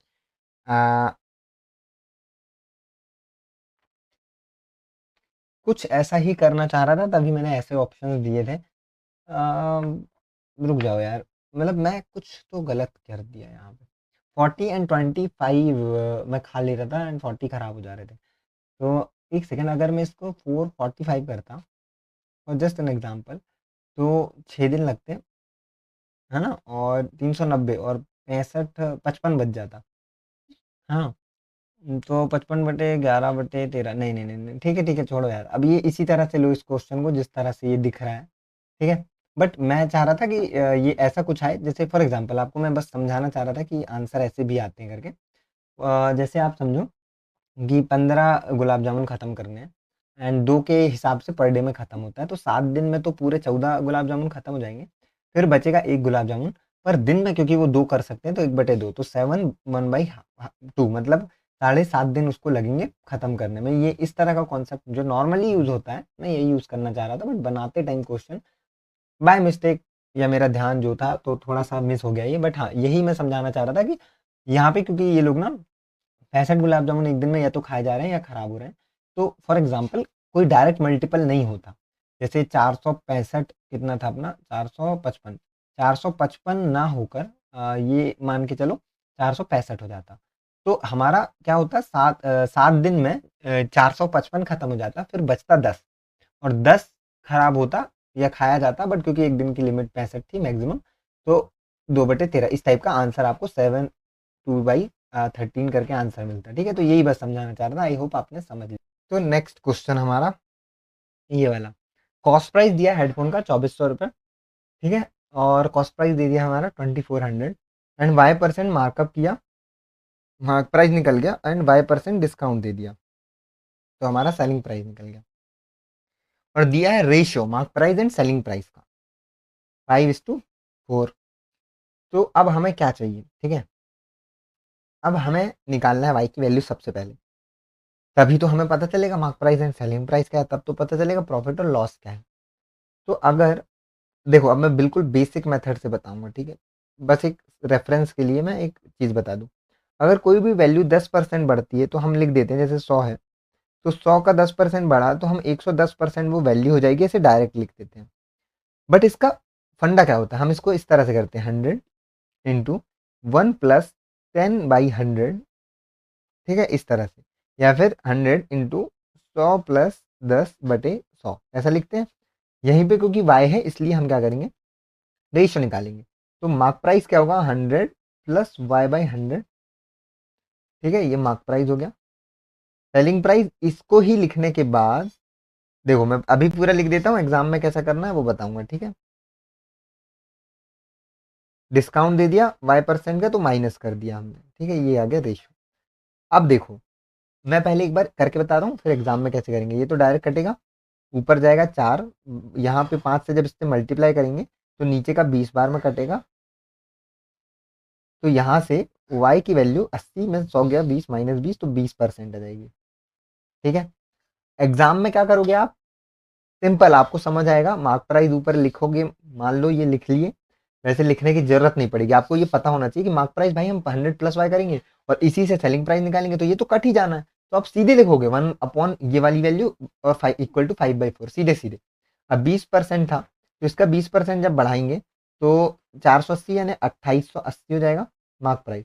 कुछ ऐसा ही करना चाह रहा था, तभी मैंने ऐसे ऑप्शंस दिए थे। रुक जाओ यार, मतलब मैं कुछ तो गलत कर दिया यहाँ पे। 40 एंड 25 मैं खा ले रहा था एंड 40 खराब हो जा रहे थे। तो एक सेकेंड, अगर मैं इसको 445 करता, और जस्ट एन एग्जाम्पल, तो 6 दिन लगते, है ना, और 390 और 65, 55 बच जाता। हाँ, तो 55/11/13, नहीं नहीं नहीं नहीं, ठीक है छोड़ो यार, अब ये इसी तरह से लो इस क्वेश्चन को जिस तरह से ये दिख रहा है, ठीक है। बट मैं चाह रहा था कि ये ऐसा कुछ आए, जैसे फॉर एग्जांपल आपको मैं बस समझाना चाह रहा था कि आंसर ऐसे भी आते हैं करके। जैसे आप समझो कि 15 गुलाब जामुन ख़त्म करने हैं, एंड 2 के हिसाब से पर डे में ख़त्म होता है, तो 7 दिन में तो पूरे 14 गुलाब जामुन ख़त्म हो जाएंगे। फिर बचेगा 1 गुलाब जामुन पर दिन में, क्योंकि वो 2 कर सकते हैं तो 1/2, तो 7 1/2 मतलब 7.5 दिन उसको लगेंगे ख़त्म करने में। ये इस तरह का कॉन्सेप्ट जो नॉर्मली यूज़ होता है, मैं यही यूज़ करना चाह रहा था, बट बनाते टाइम क्वेश्चन बाय मिस्टेक या मेरा ध्यान जो था तो थोड़ा सा मिस हो गया ये। बट हाँ, यही मैं समझाना चाह रहा था कि यहाँ पे क्योंकि ये लोग ना 65 गुलाब जामुन एक दिन में या तो खाए जा रहे हैं या खराब हो रहे हैं, तो फॉर एग्जाम्पल कोई डायरेक्ट मल्टीपल नहीं होता। जैसे 465 कितना था अपना, 455, 455 ना होकर ये मान के चलो 465 हो जाता, तो हमारा क्या होता, 7 दिन में 455 खत्म हो जाता, फिर बचता 10, और 10 खराब होता या खाया जाता, बट क्योंकि एक दिन की लिमिट 65 थी मैक्सिमम, तो 2/13 इस टाइप का आंसर आपको 2/13 करके आंसर मिलता है। ठीक है, तो यही बस समझाना चाह रहा था, आई होप आपने समझ लिया। तो नेक्स्ट क्वेश्चन हमारा ये वाला, कॉस्ट प्राइस दिया हेडफोन का 2400 रुपये, ठीक है, और कॉस्ट प्राइस दे दिया हमारा 2400 एंड Y% मार्कअप किया, मार्क प्राइस निकल गया एंड Y% डिस्काउंट दे दिया, तो हमारा सेलिंग प्राइस निकल गया। और दिया है ratio mark price and selling price का 5:4। तो अब हमें क्या चाहिए, ठीक है, अब हमें निकालना है वाई की वैल्यू सबसे पहले, तभी तो हमें पता चलेगा mark price and selling price क्या है, तब तो पता चलेगा प्रॉफिट और लॉस क्या है। तो अगर देखो, अब मैं बिल्कुल बेसिक मेथड से बताऊंगा, ठीक है, बस एक रेफरेंस के लिए मैं एक चीज़ बता दूं। अगर कोई भी वैल्यू 10% बढ़ती है तो हम लिख देते हैं, जैसे 100 है तो 100 का 10% बढ़ा तो हम 110% वो वैल्यू हो जाएगी, ऐसे डायरेक्ट लिख देते हैं। बट इसका फंडा क्या होता है, हम इसको इस तरह से करते हैं, 100 × 1 + 10/100, ठीक है, इस तरह से, या फिर 100 × 100 + 10/100 ऐसा लिखते हैं। यहीं पे क्योंकि y है इसलिए हम क्या करेंगे, रेशियो निकालेंगे। तो मार्क प्राइस क्या होगा, 100 + y/100, ठीक है, ये मार्क प्राइस हो गया। सेलिंग प्राइस, इसको ही लिखने के बाद देखो मैं अभी पूरा लिख देता हूँ, एग्जाम में कैसा करना है वो बताऊंगा, ठीक है। डिस्काउंट दे दिया Y% का तो माइनस कर दिया हमने, ठीक है, ये आ गया रेशियो। अब देखो, मैं पहले एक बार करके बता रहा हूँ फिर एग्जाम में कैसे करेंगे। ये तो डायरेक्ट कटेगा, ऊपर जाएगा 4, यहाँ पे 5 से जब इससे मल्टीप्लाई करेंगे तो नीचे का 20 बार में कटेगा, तो यहाँ से y की वैल्यू 80 में 100 गया, 20 - 20 तो 20% आ जाएगी, ठीक है। एग्जाम में क्या करोगे आप, सिंपल, आपको समझ आएगा, मार्क प्राइस ऊपर लिखोगे, मान लो ये लिख लिए, वैसे लिखने की जरूरत नहीं पड़ेगी, आपको ये पता होना चाहिए कि मार्क प्राइस भाई हम 100 + y करेंगे और इसी से सेलिंग प्राइस निकालेंगे, तो ये तो कट ही जाना है, तो आप सीधे लिखोगे 1 ये वाली वैल्यू और 5 = 5/4, सीधे सीधे। अब 20% था तो इसका 20% जब बढ़ाएंगे तो 480 यानी 2880 हो जाएगा mark price,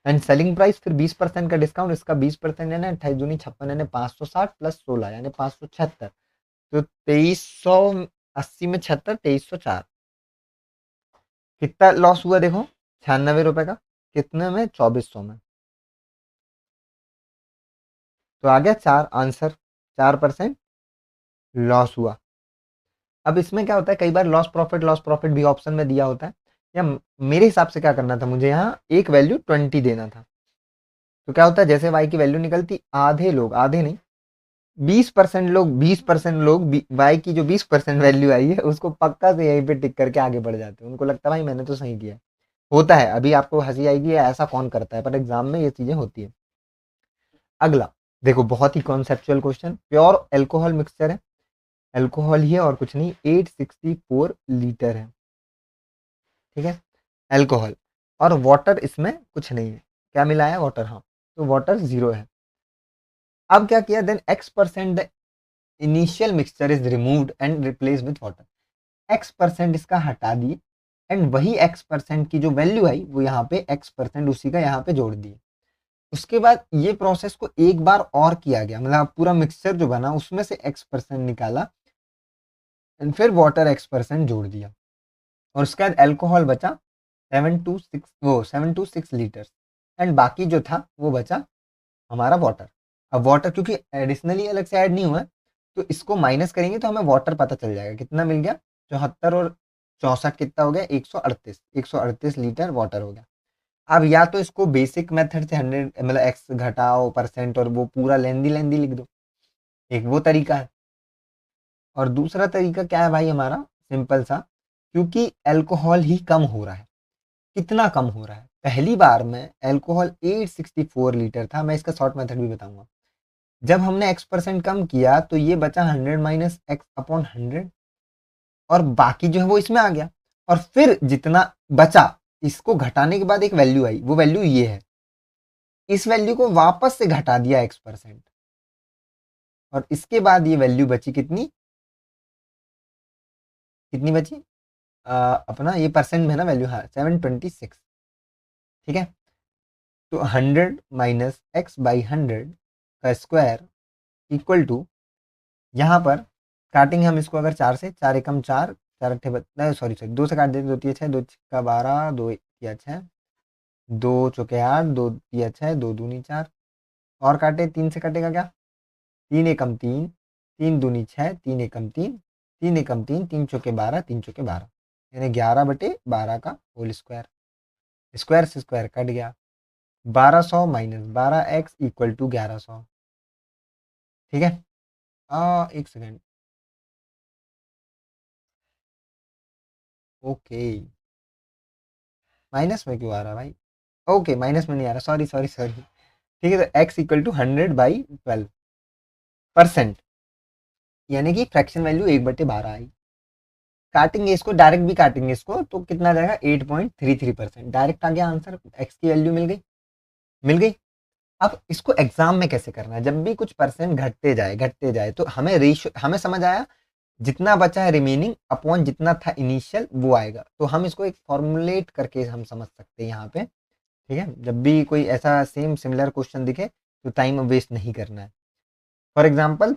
and selling price फिर 20% का डिस्काउंट, इसका 20% यानी 28×2 = 56 यानी 560 + 16 यानी 576, तो 2380 में 76, 2304, कितना लॉस हुआ देखो, 96 रुपए का, कितने में, 2400 में, तो आ गया 4 आंसर, 4% लॉस हुआ। अब इसमें क्या होता है, कई बार लॉस प्रॉफिट भी ऑप्शन में दिया होता है, या मेरे हिसाब से क्या करना था, मुझे यहाँ एक वैल्यू 20 देना था, तो क्या होता है, जैसे वाई की वैल्यू निकलती, आधे लोग, आधे नहीं, 20% लोग वाई की जो 20% वैल्यू आई है उसको पक्का से यहीं पे टिक करके आगे बढ़ जाते हैं, उनको लगता है भाई मैंने तो सही किया। होता है, अभी आपको हंसी आएगी ऐसा कौन करता है, पर एग्जाम में ये चीजें होती है। अगला देखो, बहुत ही conceptual question, pure alcohol mixture है, एल्कोहल ही है और कुछ नहीं, 864 लीटर है, ठीक है, एल्कोहल, और वाटर इसमें कुछ नहीं है, क्या मिला है, वाटर, हाँ, तो वाटर 0 है। अब क्या किया, then X% the initial mixture is removed and replace with water, X% इसका हटा दिए एंड वही X% की जो वैल्यू आई वो यहाँ पे X% उसी का यहाँ पे जोड़ दिए। उसके बाद ये प्रोसेस को एक बार और किया गया, मतलब पूरा मिक्सचर जो बना उसमें से X% निकाला एंड फिर वाटर X% जोड़ दिया, और उसके बाद अल्कोहल बचा 726 लीटर, एंड बाकी जो था वो बचा हमारा वाटर। अब वाटर क्योंकि एडिशनली अलग से ऐड नहीं हुआ है, तो इसको माइनस करेंगे तो हमें वाटर पता चल जाएगा कितना मिल गया, 74 और 64 कितना हो गया, 138 लीटर वाटर हो गया। अब या तो इसको बेसिक मेथड से 100 मतलब एक्स घटाओ परसेंट और वो पूरा लेंदी लेंदी लिख दो, एक वो तरीका है। और दूसरा तरीका क्या है भाई हमारा, सिंपल सा, क्योंकि अल्कोहल ही कम हो रहा है। कितना कम हो रहा है, पहली बार में अल्कोहल 864 लीटर था। मैं इसका शॉर्ट मेथड भी बताऊंगा। जब हमने x% कम किया तो ये बचा 100 माइनस एक्स अपॉन 100, और बाकी जो है वो इसमें आ गया। और फिर जितना बचा, इसको घटाने के बाद एक वैल्यू आई, वो वैल्यू ये है। इस वैल्यू को वापस से घटा दिया x%, और इसके बाद ये वैल्यू बची कितनी, कितनी बची, अपना ये परसेंट में है ना वैल्यू, हाँ 726। ठीक है, तो 100 माइनस एक्स बाई 100 का स्क्वायर इक्वल टू, यहाँ पर काटेंगे हम इसको अगर 4 से, 4 एकम 4, 4 अट्ठे नहीं सॉरी सॉरी 2 से काट देते, 2 तिया 6, 2 का 12, 2 तिया 6, 2 चौके 8, 2 तिया 6, 2 दूनी 4, और काटे 3 से कटेगा क्या, 3 एकम 3, 3 दूनी 6, 3 एकम 3, 3 एकम 3, 3 चौके 12, 3 चौके 12, यानी 11/12 का होल स्क्वायर। स्क्वायर से स्क्वायर कट गया, 1200 माइनस 12x इक्वल टू 1100। ठीक है, एक सेकेंड, ओके, माइनस में क्यों आ रहा है भाई, ओके माइनस में नहीं आ रहा, सॉरी सॉरी सॉरी। ठीक है, तो x इक्वल टू 100/12%, यानी कि फ्रैक्शन वैल्यू 1/12 आई। काटेंगे इसको, डायरेक्ट भी काटेंगे इसको, तो कितना जाएगा 8.33%, डायरेक्ट आ गया आंसर, x की वैल्यू मिल गई, मिल गई। अब इसको एग्जाम में कैसे करना है, जब भी कुछ परसेंट घटते जाए तो हमें रेशियो, हमें समझ आया, जितना बचा है रिमेनिंग अपॉन जितना था इनिशियल वो आएगा। तो हम इसको एक फॉर्मुलेट करके हम समझ सकते हैं यहाँ पे। ठीक है, जब भी कोई ऐसा सेम सिमिलर क्वेश्चन दिखे तो टाइम वेस्ट नहीं करना है। फॉर एग्जाम्पल,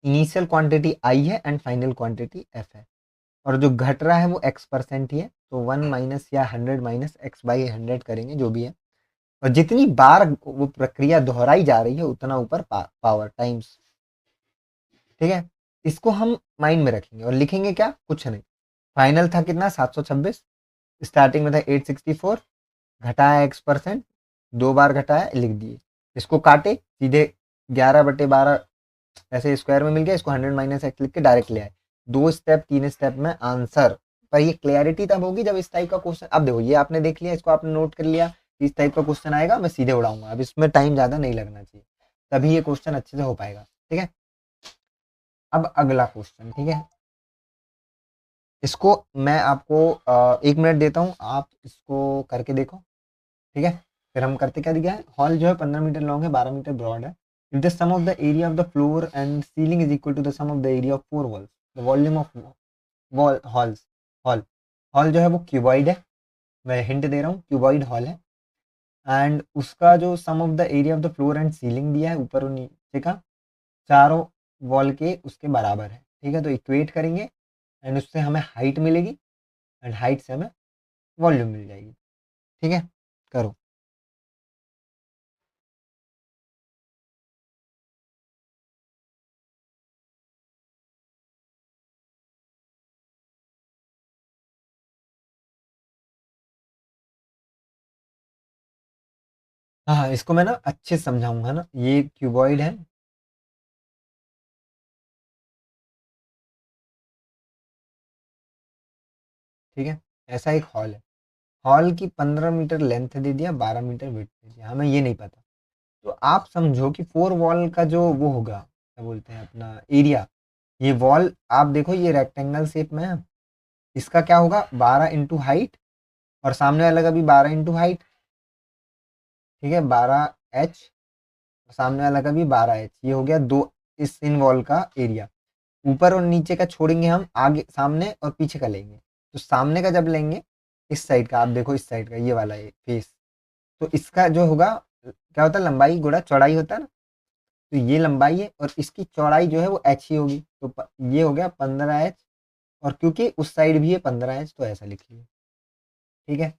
इनिशियल क्वांटिटी आई है एंड फाइनल क्वांटिटी एफ है, और जो घट रहा है वो x% ही है, तो 1 माइनस या 100 माइनस x/100 करेंगे जो भी है, और जितनी बार वो प्रक्रिया दोहराई जा रही है उतना ऊपर पावर टाइम्स। ठीक है, इसको हम माइंड में रखेंगे और लिखेंगे क्या, कुछ नहीं, फाइनल था कितना 726, स्टार्टिंग में था 864, घटाया x%, 2 बार घटाया, लिख दिए। इसको काटे सीधे 11/12 ऐसे स्क्वायर में मिल गया, इसको 100 माइनस एक्स लिख के डायरेक्ट ले आए। 2 स्टेप 3 स्टेप में आंसर। पर ये क्लैरिटी तब होगी जब इस टाइप का क्वेश्चन, अब देखो ये आपने देख लिया, इसको आपने नोट कर लिया, इस टाइप का क्वेश्चन आएगा मैं सीधे उड़ाऊंगा, अब इसमें टाइम ज़्यादा नहीं लगना चाहिए, तभी ये क्वेश्चन अच्छे से हो पाएगा। ठीक है, अब अगला क्वेश्चन। ठीक है, इसको मैं आपको 1 मिनट देता हूँ, आप इसको करके देखो। ठीक है, फिर हम करते क्या दिया है, हॉल जो है 15 मीटर लॉन्ग है, 12 मीटर ब्रॉड है। If the sum of the area of the floor and ceiling is equal to the sum of the area of 4 walls, the volume of wall halls, hall hall जो है वो cuboid है, मैं hint दे रहा हूँ, cuboid hall है। And उसका जो sum of the area of the floor and ceiling दिया है, ऊपर और नीचे का, चारों वॉल के उसके बराबर है। ठीक है, तो इक्वेट करेंगे एंड उससे हमें हाइट मिलेगी, एंड हाइट से हमें वॉल्यूम मिल जाएगी। ठीक है, करो। हाँ हाँ, इसको मैं ना अच्छे से समझाऊंगा ना, ये क्यूबॉइड है। ठीक है, ऐसा एक हॉल है, हॉल की 15 मीटर लेंथ दे दिया, 12 मीटर विड्थ दे दिया, हमें ये नहीं पता। तो आप समझो कि 4 वॉल का जो वो होगा, क्या बोलते हैं अपना एरिया, ये वॉल आप देखो ये रेक्टेंगल शेप में है, इसका क्या होगा 12 इंटू हाइट, और सामने वाला का भी 12 इंटू हाइट। ठीक है, 12h, सामने वाला का भी 12h, ये हो गया दो, इस इन वॉल का एरिया। ऊपर और नीचे का छोड़ेंगे हम, आगे सामने और पीछे का लेंगे। तो सामने का जब लेंगे, इस साइड का, आप देखो इस साइड का ये वाला है फेस, तो इसका जो होगा क्या होता है, लंबाई गुणा चौड़ाई होता है ना, तो ये लंबाई है और इसकी चौड़ाई जो है वो h ही होगी, तो ये हो गया 15h, और क्योंकि उस साइड भी है 15h तो ऐसा लिख लिया। ठीक है,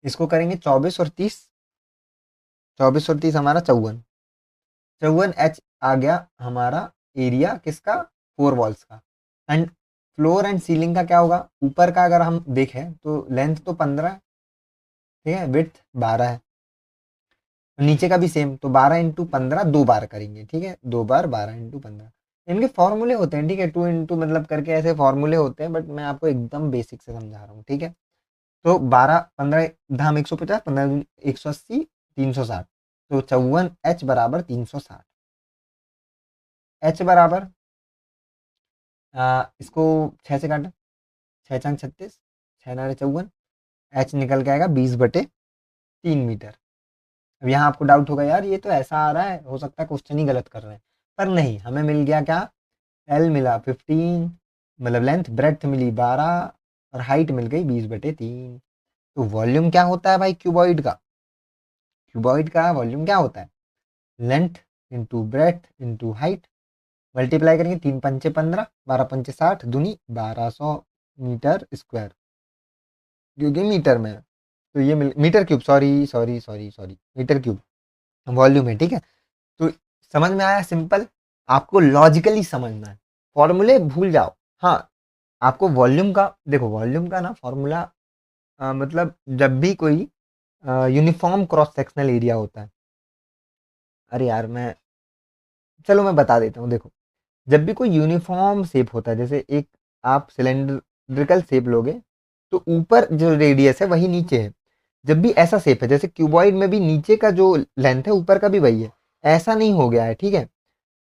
इसको करेंगे 24 और 30, 24 और 30 हमारा 54, 54h आ गया हमारा एरिया किसका, 4 वॉल्स का। एंड फ्लोर एंड सीलिंग का क्या होगा, ऊपर का अगर हम देखें तो लेंथ तो 15 है, ठीक है, विड्थ 12 है, नीचे का भी सेम, तो 12 इंटू 15 2 बार करेंगे। ठीक है, 2 बार 12 इंटू 15, इनके फॉर्मूले होते हैं, ठीक है, 2 इंटू मतलब करके ऐसे फॉर्मूले होते हैं, बट मैं आपको एकदम बेसिक से समझा रहा हूँ, ठीक है। तो 12 15 धाम 150, 15 180, 360, तो 54 एच बराबर 360। एच बराबर इसको 6 से काटें, 6×4 = 36, 6×9 = 54, एच निकल के आएगा 20/3 मीटर। अब यहाँ आपको डाउट होगा यार ये तो ऐसा आ रहा है, हो सकता है क्वेश्चन ही गलत कर रहे हैं, पर नहीं, हमें मिल गया क्या, एल मिला 15, मतलब लेंथ, ब्रेड्थ मिली 12 और हाइट मिल गई 20/3। तो वॉल्यूम क्या होता है भाई क्यूबॉइड का, क्यूबॉइड का वॉल्यूम क्या होता है, length into breadth into height, multiply करेंगे, 3×5 = 15, 12×5 = 60, दूनी 1200 मीटर स्क्वायर, क्योंकि मीटर में है। तो ये metre cube, sorry sorry sorry sorry, metre cube volume है, ठीक है। तो समझ में आया, सिंपल। आपको लॉजिकली समझना है, फॉर्मूले भूल जाओ। हाँ, आपको वॉल्यूम का देखो, वॉल्यूम का ना फॉर्मूला, मतलब जब भी कोई यूनिफॉर्म क्रॉस सेक्शनल एरिया होता है, अरे यार मैं, चलो मैं बता देता हूँ, देखो, जब भी कोई यूनिफॉर्म शेप होता है, जैसे एक आप सिलेंड्रिकल शेप लोगे, तो ऊपर जो रेडियस है वही नीचे है। जब भी ऐसा शेप है, जैसे क्यूबॉइड में भी नीचे का जो लेंथ है ऊपर का भी वही है, ऐसा नहीं हो गया है, ठीक है।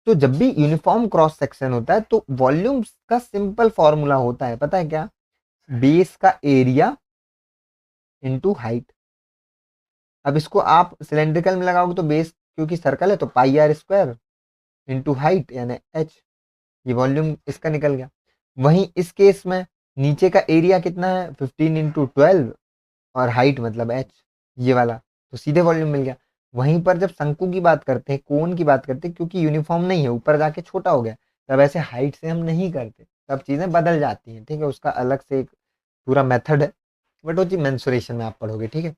तो जब भी यूनिफॉर्म क्रॉस सेक्शन होता है तो वॉल्यूम का सिंपल फॉर्मूला होता है, पता है क्या, बेस का एरिया इंटू हाइट। अब इसको आप सिलेंड्रिकल में लगाओगे तो बेस क्योंकि सर्कल है तो πr² इंटू हाइट यानी h, ये वॉल्यूम इसका निकल गया। वहीं इस केस में नीचे का एरिया कितना है, 15×12, और हाइट मतलब h, ये वाला, तो सीधे वॉल्यूम मिल गया। वहीं पर जब शंकु की बात करते हैं, कोन की बात करते हैं, क्योंकि यूनिफॉर्म नहीं है, ऊपर जाके छोटा हो गया, तब ऐसे हाइट से हम नहीं करते, तब चीज़ें बदल जाती हैं, ठीक है। उसका अलग से एक पूरा मेथड है, बट वो चीज़ मेंसुरेशन में आप पढ़ोगे, ठीक है।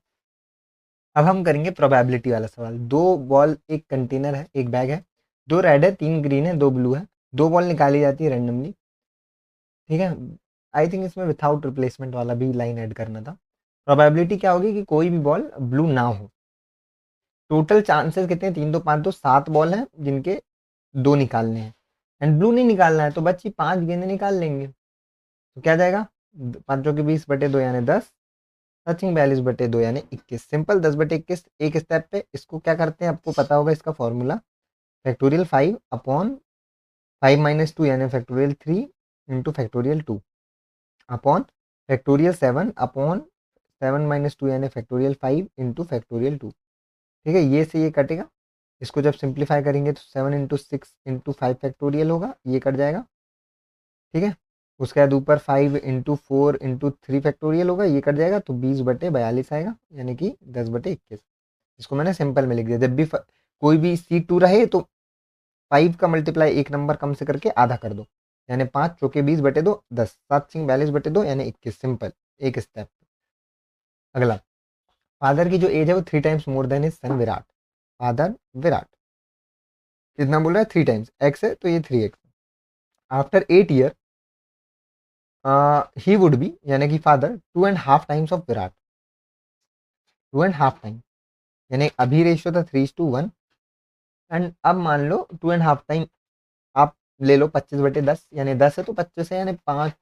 अब हम करेंगे प्रोबेबिलिटी वाला सवाल। दो बॉल एक कंटेनर है, एक बैग है, दो रेड है, तीन ग्रीन है, दो ब्लू है, दो बॉल निकाली जाती है रैंडमली, ठीक है। आई थिंक इसमें विथआउट रिप्लेसमेंट वाला भी लाइन ऐड करना था। प्रोबेबिलिटी क्या होगी कि कोई भी बॉल ब्लू ना हो। टोटल चांसेस कितने हैं, 3 2 5 2, 7 बॉल हैं जिनके दो निकालने हैं, एंड ब्लू नहीं निकालना है, तो बच्ची 5 गेंदें निकाल लेंगे। तो क्या जाएगा, 5×20/2 यानी 10, सचिंग 42/2 यानी 21, सिंपल 10/21। एक स्टेप पे इसको क्या करते हैं, आपको पता होगा इसका फॉर्मूला, फैक्टोरियल 5/5 - 2 यानी factorial 3 into factorial 2 upon factorial 7/7 - 2 यानी फैक्टोरियल 5 इंटू फैक्टोरियल 2, ठीक है। ये से ये कटेगा, इसको जब सिंप्लीफाई करेंगे तो 7×6 × 5 फैक्टोरियल होगा, ये कट जाएगा, ठीक है। उसके बाद ऊपर 5×4 × 3 फैक्टोरियल होगा, ये कट जाएगा, तो 20/42 आएगा, यानी कि 10/21। इसको मैंने सिंपल में लिख दिया। जब भी कोई भी C2 रहे तो 5 का मल्टीप्लाई एक नंबर कम से करके आधा कर दो, यानी 5×4 = 20/2, 10, 7×42 यानी 21, सिंपल, एक स्टेप। अगला, फादर की जो एज है वो 3 times more than his son Virat. Father Virat कितना बोल रहा है, 3 टाइम्स, एक्स है तो ये 3x। After 8 year he would B, यानी कि father 2.5 times of Virat, 2.5 time, यानी अभी रेशियो था 3:1, एंड अब मान लो 2.5 टाइम, आप ले लो 25/10, यानी 10 है तो 25 है, यानी 5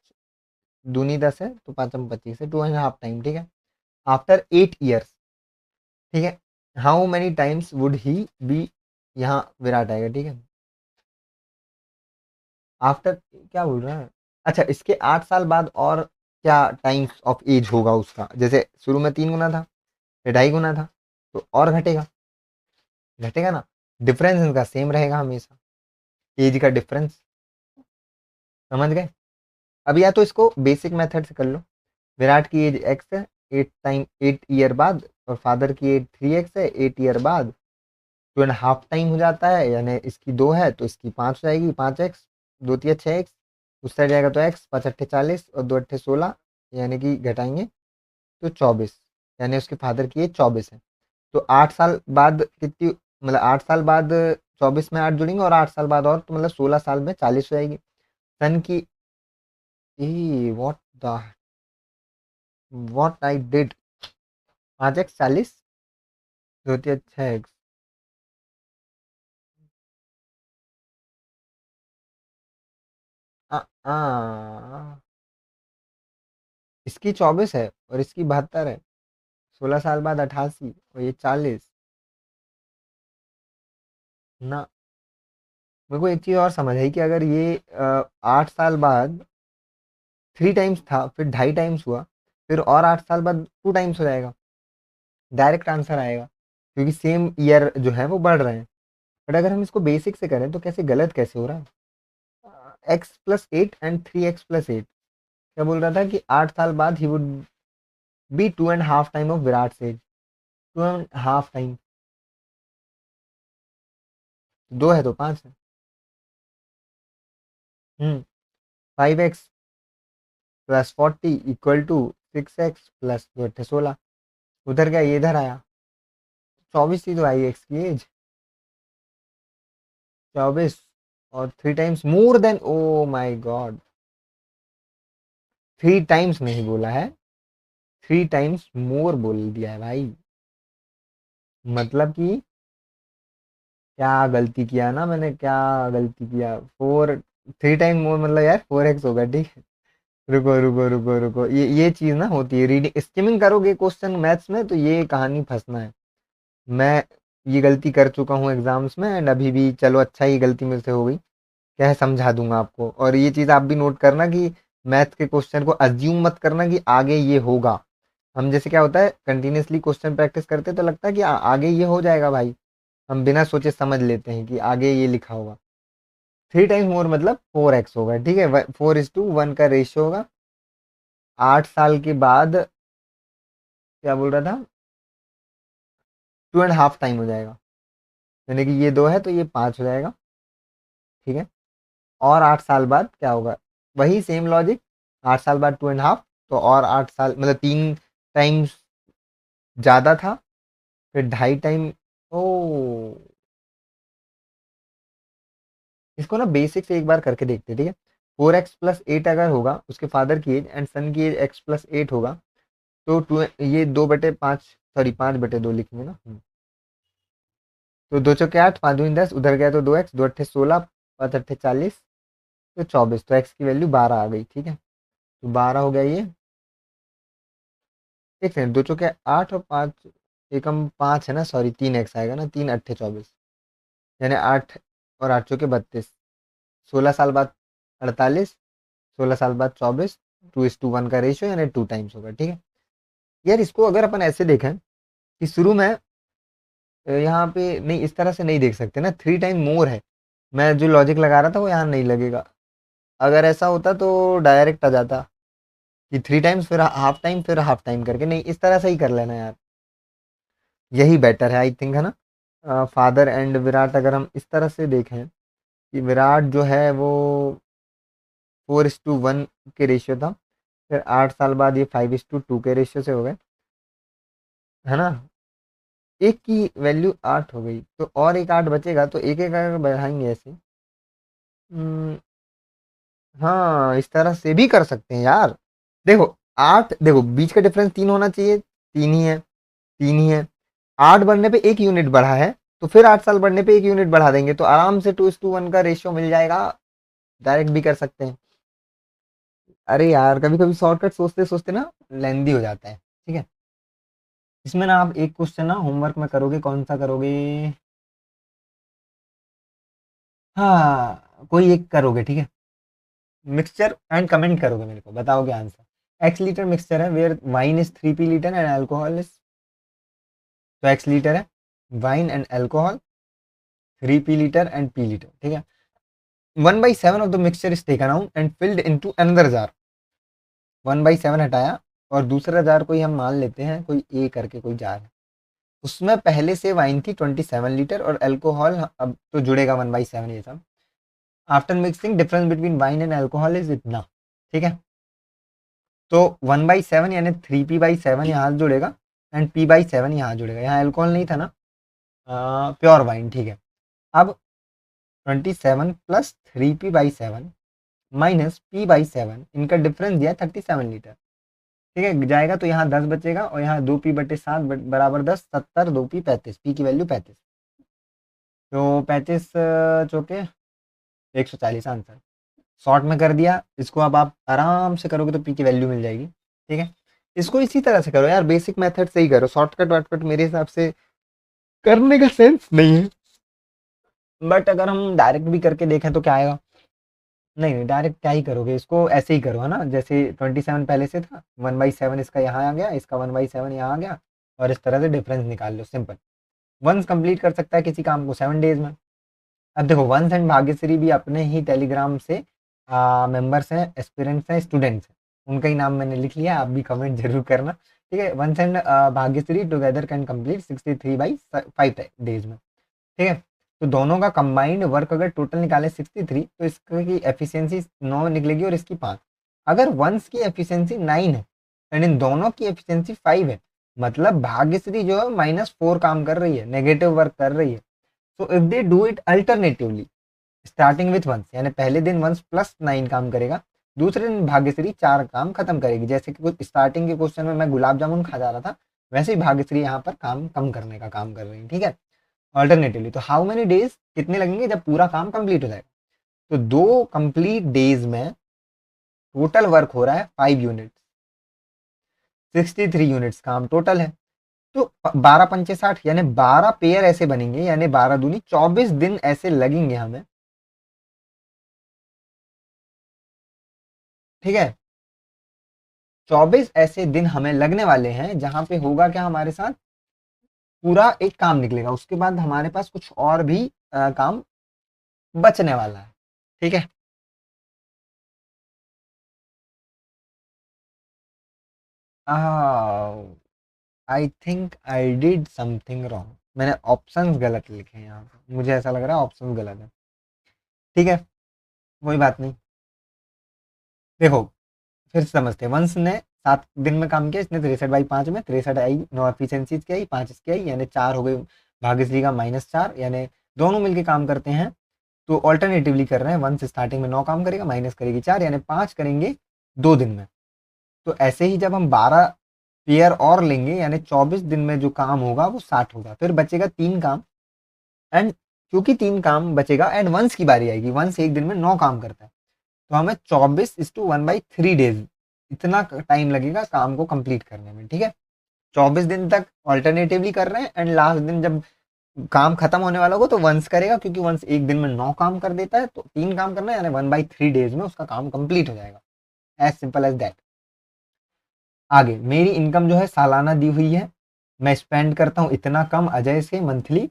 दूनी 10 है तो 5×25 है, 2.5 टाइम, ठीक है। आफ्टर 8 ईयर्स, ठीक है, how many times would he be, यहाँ विराट आएगा, ठीक है। आफ्टर क्या बोल रहा है, अच्छा, इसके 8 साल बाद और क्या टाइम्स ऑफ एज होगा उसका, जैसे शुरू में 3 गुना था, फिर 2.5 गुना था, तो और घटेगा, घटेगा ना, डिफरेंस इनका सेम रहेगा हमेशा, एज का डिफरेंस, समझ गए। अब या तो इसको बेसिक मेथड से कर लो, विराट की एज एक्स है, 8 ईयर बाद, और फादर की एज 3x है, 8 ईयर बाद 2.5 टाइम हो जाता है, यानी इसकी 2 है तो इसकी 5 हो जाएगी, 5x, 2×3 = 6x, उस साइड जाएगा तो x, 5×8 = 40 और 2×8 = 16, यानी कि घटाएंगे तो 24, यानी उसके फादर की एज 24 है। तो 8 साल बाद कितनी, मतलब 8 साल बाद 24 में 8 जुड़ेंगे और 8 साल बाद और, तो मतलब 16 साल में 40 हो जाएगी। सन की, what the, what I did, 5x 40, 2×3 = 6x, आ, आ, इसकी 24 है और इसकी 72 है। 16 साल बाद 88 और ये 40। ना, मेरे को एक चीज और समझ आई कि अगर ये 8 साल बाद 3 टाइम्स था, फिर 2.5 टाइम्स हुआ, फिर और 8 साल बाद 2 टाइम्स हो जाएगा, डायरेक्ट आंसर आएगा, क्योंकि सेम ईयर जो है वो बढ़ रहे हैं। बट अगर हम इसको बेसिक से करें तो कैसे गलत कैसे हो रहा है। x+8 एंड 3x+8, क्या बोल रहा था कि 8 साल बाद he would be 2.5 time of Virat age. 2.5 time, दो है तो 5 है। 5x+40 = 6x+2 16। उधर क्या, ये इधर आया। 24 ही तो आई एक्स की एज, 24। और 3 टाइम्स मोर देन, ओ माई गॉड, 3 टाइम्स नहीं बोला है, 3 टाइम्स मोर बोल दिया है भाई। मतलब कि क्या गलती किया ना मैंने, क्या गलती किया। 3 टाइम मोर मतलब यार 4x होगा, ठीक है। रुको रुको रुको रुको, ये चीज ना होती है, रीडिंग स्किमिंग करोगे क्वेश्चन मैथ्स में तो ये कहानी फंसना है। मैं ये गलती कर चुका हूँ एग्जाम्स में, एंड अभी भी चलो अच्छा ये गलती मेरे से हो गई, क्या है समझा दूंगा आपको। और ये चीज़ आप भी नोट करना कि मैथ के क्वेश्चन को अज्यूम मत करना कि आगे ये होगा। हम जैसे क्या होता है, कंटिन्यूसली क्वेश्चन प्रैक्टिस करते तो लगता है कि आगे ये हो जाएगा भाई, हम बिना सोचे समझ लेते हैं कि आगे ये लिखा होगा। 3 टाइम्स मोर मतलब 4x होगा, ठीक है। 4:1 का रेशियो होगा। 8 साल के बाद क्या बोल रहा था, 2.5 टाइम हो जाएगा, यानी कि ये 2 है तो ये 5 हो जाएगा, ठीक है। और 8 साल बाद क्या होगा, वही सेम लॉजिक। 8 साल बाद 2.5, तो और 8 साल मतलब 3 टाइम्स ज़्यादा था, फिर 2.5 टाइम। ओ, इसको ना बेसिक से एक बार करके देखते हैं, ठीक है। 4x+8 अगर होगा उसके फादर की एज, एंड सन की एज x+8 होगा, तो ये 2/5, सॉरी 5/2 लिखेंगे ना। तो 2 चौके 8, 5 दूनी 10, उधर गया तो 2x, 2 अट्ठे 16, 5 अट्ठे 40, तो 24, तो x की वैल्यू 12 आ गई, ठीक है। तो 12 हो गया ये। एक सेकंड, 2 चौके 8 और 5, एकम 5 है ना, सॉरी 3x आएगा ना, 3 अट्ठे 24, यानी 8 और 8 चौके 32। 16 साल बाद 48, 16 साल बाद 24, 2:1 का रेशियो, यानी 2 टाइम्स होगा, ठीक है। यार इसको अगर अपन ऐसे देखें कि शुरू में यहाँ पे नहीं, इस तरह से नहीं देख सकते ना, 3 टाइम मोर है। मैं जो लॉजिक लगा रहा था वो यहाँ नहीं लगेगा। अगर ऐसा होता तो डायरेक्ट आ जाता कि 3 टाइम्स फिर हाफ टाइम फिर हाफ टाइम करके, नहीं इस तरह से ही कर लेना यार, यही बेटर है आई थिंक, है ना। फादर एंड विराट अगर हम इस तरह से देखें कि विराट जो है वो 4:1 के रेशियो था, फिर 8 साल बाद ये 5:2 के रेशियो से हो गए, है ना। एक की वैल्यू 8 हो गई तो और एक 8 बचेगा, तो एक एक अगर बढ़ाएंगे ऐसे। हम्म, हाँ इस तरह से भी कर सकते हैं यार। देखो 8, देखो बीच का डिफरेंस 3 होना चाहिए, 3 ही है, 3 ही है। 8 बढ़ने पे 1 यूनिट बढ़ा है, तो फिर 8 साल बढ़ने पे 1 यूनिट बढ़ा देंगे, तो आराम से 2:1 का रेशियो मिल जाएगा। डायरेक्ट भी कर सकते हैं। अरे यार कभी कभी शॉर्टकट सोचते सोचते ना लेंदी हो जाता है, ठीक है। इसमें ना आप एक क्वेश्चन ना होमवर्क में करोगे, कौन सा करोगे, हाँ कोई एक करोगे, ठीक है। मिक्सचर एंड कमेंट करोगे, मेरे को बताओगे आंसर। एक्स लीटर मिक्सचर है where wine is 3p litre and alcohol is, तो एक्स लीटर है, wine and alcohol 3p litre and p litre, ठीक है। 1/7 of the mixture is taken out and filled into another jar. 1/7 हटाया और दूसरा jar कोई हम मान लेते हैं, कोई ए करके कोई जार है, उसमें पहले से वाइन थी 27 लीटर और अल्कोहल अब तो जुड़ेगा 1/7 ये सब। After mixing difference between wine and alcohol is इतना, ठीक है। तो 1/7 यानी 3p/7 यहाँ जुड़ेगा, एंड p/7 यहाँ जुड़ेगा, यहाँ अल्कोहल नहीं था ना, प्योर वाइन, ठीक है। अब 27 + 3p/7 माइनस p/7, इनका डिफरेंस दिया 37 लीटर, ठीक है। जाएगा तो यहाँ 10 बचेगा, और यहाँ 2p/7 बराबर 10, 70, 2p 35, p की वैल्यू 35, तो 35 चौके 140 आंसर। शॉर्ट में कर दिया इसको, अब आप आराम से करोगे तो पी की वैल्यू मिल जाएगी। ठीक है, इसको इसी तरह से करो यार, बेसिक मेथड से ही करो, शॉर्टकट वार्टकट मेरे हिसाब से करने का सेंस नहीं है। बट अगर हम डायरेक्ट भी करके देखें तो क्या आएगा, नहीं नहीं डायरेक्ट क्या ही करोगे, इसको ऐसे ही करो है ना, जैसे 27 पहले से था, 1/7 इसका यहाँ आ गया, इसका 1/7 यहाँ आ गया, और इस तरह से डिफरेंस निकाल लो, सिंपल। वंस कंप्लीट कर सकता है किसी काम को 7 डेज में। अब देखो वंस एंड भाग्यश्री भी अपने ही टेलीग्राम से मेंबर्स हैं, एस्पिरेंट्स हैं, स्टूडेंट्स हैं, उनका ही नाम मैंने लिख लिया, आप भी कमेंट जरूर करना। ठीक है, Vansh and Bhagyashree together can complete 63/5 days में। ठीक है, तो दोनों का कंबाइंड वर्क अगर टोटल निकाले 63, तो इसकी एफिशिएंसी 9 निकलेगी और इसकी 5। अगर वंस की एफिशिएंसी 9 है एंड इन दोनों की एफिशिएंसी 5 है, मतलब भाग्यश्री जो है -4 काम कर रही है, नेगेटिव वर्क कर रही है। So if they do it alternatively starting with Vansh, यानी पहले दिन वंस +9 काम करेगा, दूसरे दिन भाग्यश्री 4 काम खत्म करेगी। जैसे कि कुछ स्टार्टिंग के क्वेश्चन में मैं गुलाब जामुन खा जा रहा था, वैसे ही भाग्यश्री यहाँ पर काम कम करने का काम कर रही है। ठीक है, ऑल्टरनेटिवली तो हाउ मेनी डेज कितने लगेंगे जब पूरा काम कंप्लीट हो जाएगा, तो 2 कंप्लीट डेज में टोटल वर्क हो रहा है 5 यूनिट, 63 यूनिट्स काम टोटल है। तो 12 पंचे 60, यानी 12 पेयर ऐसे बनेंगे, यानी 12 दूनी 24 दिन ऐसे लगेंगे हमें। ठीक है, 24 ऐसे दिन हमें लगने वाले हैं जहां पे होगा क्या हमारे साथ, पूरा एक काम निकलेगा, उसके बाद हमारे पास कुछ और भी काम बचने वाला है। ठीक है, आई think I did something wrong, मैंने ऑप्शंस गलत लिखे हैं यहाँ पे, मुझे ऐसा लग रहा है ऑप्शंस गलत है। ठीक है, कोई बात नहीं, देखो फिर से समझते हैं। वंश ने 7 दिन में काम किया, इसने 63/5 में 63 आई, 9 एफिशिएंसीज की आई, 5 इसकी आई, यानी 4 हो गई। भाग्यश्री का -4, यानी दोनों मिलके काम करते हैं, तो ऑल्टरनेटिवली कर रहे हैं। वंश स्टार्टिंग में 9 काम करेगा, माइनस करेगी 4, यानी 5 करेंगे 2 दिन में। तो ऐसे ही जब हम 12 पेयर और लेंगे, यानी 24 दिन में जो काम होगा वो 60 होगा, फिर बचेगा 3 काम। एंड क्योंकि 3 काम बचेगा एंड वंस की बारी आएगी, वंस एक दिन में 9 काम करता है, तो हमें 24:1/3 डेज इतना टाइम लगेगा काम को कंप्लीट करने में। ठीक है, 24 दिन तक ऑल्टरनेटिवली कर रहे हैं, एंड लास्ट दिन जब काम खत्म होने वाला होगा तो वंस करेगा, क्योंकि वंस एक दिन में 9 काम कर देता है, तो 3 काम करना है, यानी 1/3 डेज में उसका काम कंप्लीट हो जाएगा। As simple as that. आगे मेरी इनकम जो है सालाना दी हुई है, मैं स्पेंड करता हूँ इतना कम अजय से मंथली,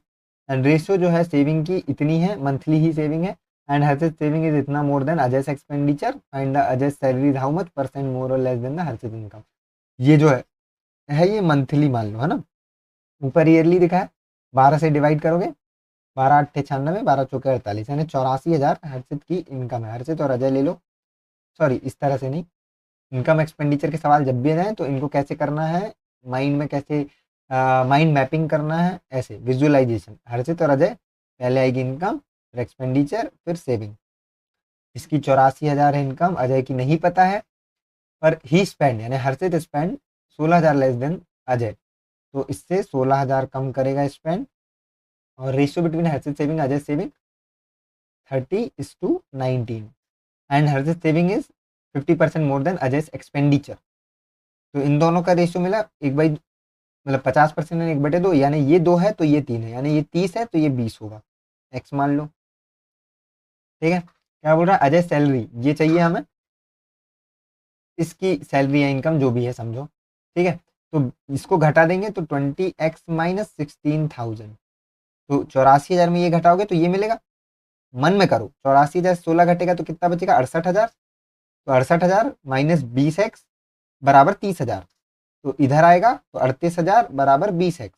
एंड रेशियो जो है सेविंग की इतनी है, मंथली ही सेविंग है, एंड हर्षित सेविंग इज इतना more than Ajay expenditure, and Ajay salary is how much % मोर और less than the Harshit income. ये जो है ये मंथली मान लो, है ना, ऊपर ईयरली दिखा है, 12 से डिवाइड करोगे, 12×8 = 96, 12×4 = 48, यानी 84,000 हर्षित की इनकम है। हर्षित और अजय ले लो, सॉरी इस तरह से नहीं, इनकम एक्सपेंडिचर के सवाल जब भी आए तो इनको कैसे करना है, माइंड में कैसे माइंड मैपिंग करना है, ऐसे विजुअलाइजेशन। हर्षित और अजय, पहले आएगी इनकम, फिर एक्सपेंडिचर, फिर सेविंग। इसकी 84,000 है इनकम, अजय की नहीं पता है, पर ही स्पेंड, यानी हर्षित स्पेंड 16,000 लेस देन अजय, तो इससे 16,000 कम करेगा स्पेंड। और ratio between Harshit saving Ajay saving 30:19, and Harshit saving is 50% more than Ajay expenditure. तो इन दोनों का रेशियो मिला 1 बाई, मतलब 50% 1/2, यानी ये 2 है तो ये 3 है, यानी ये 30 है तो ये 20 होगा, एक्स मान लो। ठीक है, क्या बोल रहा है, अजय सैलरी ये चाहिए हमें, इसकी सैलरी या इनकम जो भी है समझो। ठीक है, तो इसको घटा देंगे तो 20x - 16,000, तो 84,000 में ये घटाओगे तो ये मिलेगा। मन में करो, 84,000 16 घटेगा तो कितना बचेगा, 68,000, तो 68,000 -20x बराबर 30,000, तो इधर आएगा तो 38,000 बराबर 20x।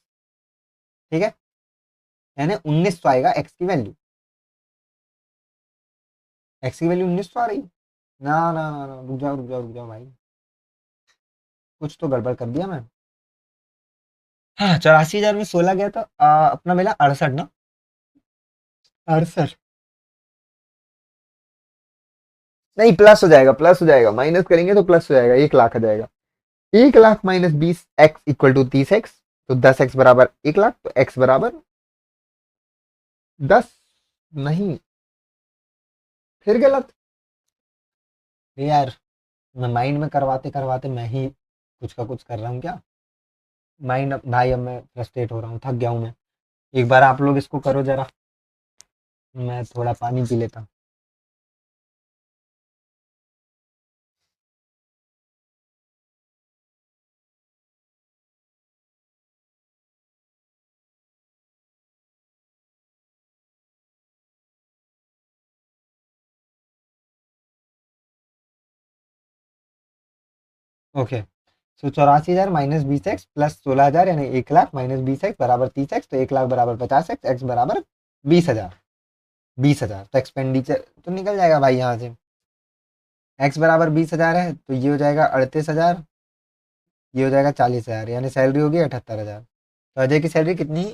ठीक है, यानी 1900 आएगा एक्स की वैल्यू, एक्स की वैल्यू 1900 आ रही। ना ना ना ना, रुक जाओ रुक जाओ रुक जाओ भाई, कुछ तो गड़बड़ कर दिया मैं। हाँ, 84,000 में 16 गया तो अपना मिला 68 ना, 68 नहीं, प्लस हो जाएगा, प्लस हो जाएगा, माइनस करेंगे तो प्लस हो जाएगा, 1 लाख आ जाएगा। 1 लाख -20x = 30x, तो 10x बराबर 1 लाख, तो x बराबर 10, नहीं फिर गलत, ये यार, मैं माइंड में करवाते करवाते मैं ही कुछ का कुछ कर रहा हूँ क्या। माइंड भाई, अब मैं फ्रस्ट्रेट हो रहा हूँ, थक गया हूँ मैं। एक बार आप लोग इसको करो जरा, मैं थोड़ा पानी पी लेता हूँ। ओके, सो 84,000 माइनस 20x प्लस 16,000 यानी 1 लाख माइनस 20x बराबर 30x, तो 1 लाख बराबर 50x, x बराबर 20,000। 20,000 तो एक्सपेंडिचर तो निकल जाएगा भाई यहाँ से। x बराबर 20,000 है तो ये हो जाएगा 38,000, ये हो जाएगा 40,000, यानी सैलरी होगी 78,000। तो अजय की सैलरी कितनी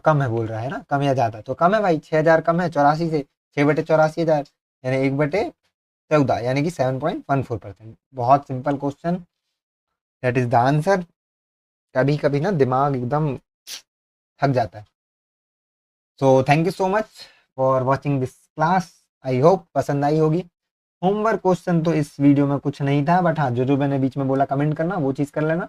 कम है बोल रहा है ना, कम या ज़्यादा, तो कम है भाई, 6,000 कम है 84 से, 6/84,000 यानी 1/14, यानी कि 7.14%। बहुत simple question, that is the answer. कभी कभी ना दिमाग एकदम थक जाता है। So thank you so much for watching this class, I hope पसंद आई होगी। होमवर्क क्वेश्चन तो इस वीडियो में कुछ नहीं था, बट हाँ, जो जो मैंने बीच में बोला कमेंट करना, वो चीज़ कर लेना।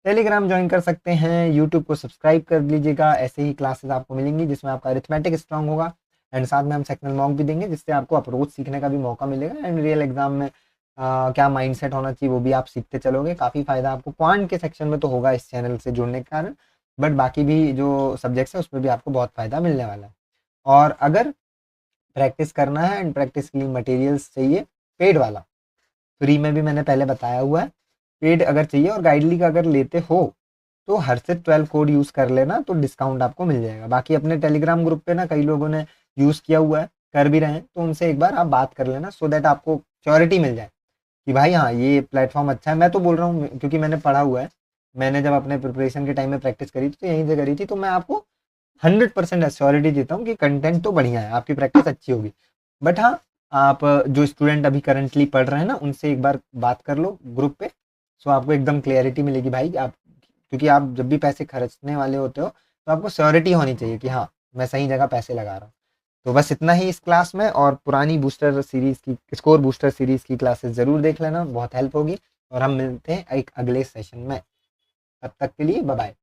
टेलीग्राम ज्वाइन कर सकते हैं, यूट्यूब को सब्सक्राइब कर लीजिएगा, ऐसे ही क्लासेस आपको मिलेंगी जिसमें आपका अरिथमेटिक स्ट्रांग होगा, एंड साथ में हम सेक्शनल मॉक भी देंगे जिससे आपको अप्रोच सीखने का भी मौका मिलेगा, एंड रियल एग्जाम में क्या माइंडसेट होना चाहिए वो भी आप सीखते चलोगे। काफ़ी फायदा आपको क्वांट के सेक्शन में तो होगा इस चैनल से जुड़ने के कारण, बट बाकी भी जो सब्जेक्ट्स है उसमें भी आपको बहुत फायदा मिलने वाला है। और अगर प्रैक्टिस करना है एंड प्रैक्टिस के लिए मटेरियल्स चाहिए, पेड वाला, फ्री में भी मैंने पहले बताया हुआ है, पेड अगर चाहिए और गाइडली का अगर लेते हो तो हर से 12 कोड यूज़ कर लेना, तो डिस्काउंट आपको मिल जाएगा। बाकी अपने टेलीग्राम ग्रुप पे ना कई लोगों ने यूज़ किया हुआ है, कर भी रहे हैं, तो उनसे एक बार आप बात कर लेना, सो दैट आपको श्योरिटी मिल जाए कि भाई हाँ, ये प्लेटफॉर्म अच्छा है। मैं तो बोल रहा हूँ क्योंकि मैंने पढ़ा हुआ है, मैंने जब अपने प्रिपरेशन के टाइम में प्रैक्टिस करी थी तो यहीं से करी थी, तो मैं आपको 100% एश्योरिटी देता हूँ कि कंटेंट तो बढ़िया है, आपकी प्रैक्टिस अच्छी होगी। बट हाँ, आप जो स्टूडेंट अभी करंटली पढ़ रहे हैं ना, उनसे एक बार बात कर लो ग्रुप पे, सो आपको एकदम क्लियरिटी मिलेगी भाई। आप, क्योंकि आप जब भी पैसे खर्चने वाले होते हो तो आपको श्योरिटी होनी चाहिए कि हाँ, मैं सही जगह पैसे लगा रहा हूँ। तो बस इतना ही इस क्लास में, और पुरानी बूस्टर सीरीज की, स्कोर बूस्टर सीरीज की क्लासेस ज़रूर देख लेना, बहुत हेल्प होगी। और हम मिलते हैं एक अगले सेशन में, तब तक के लिए बाय बाय।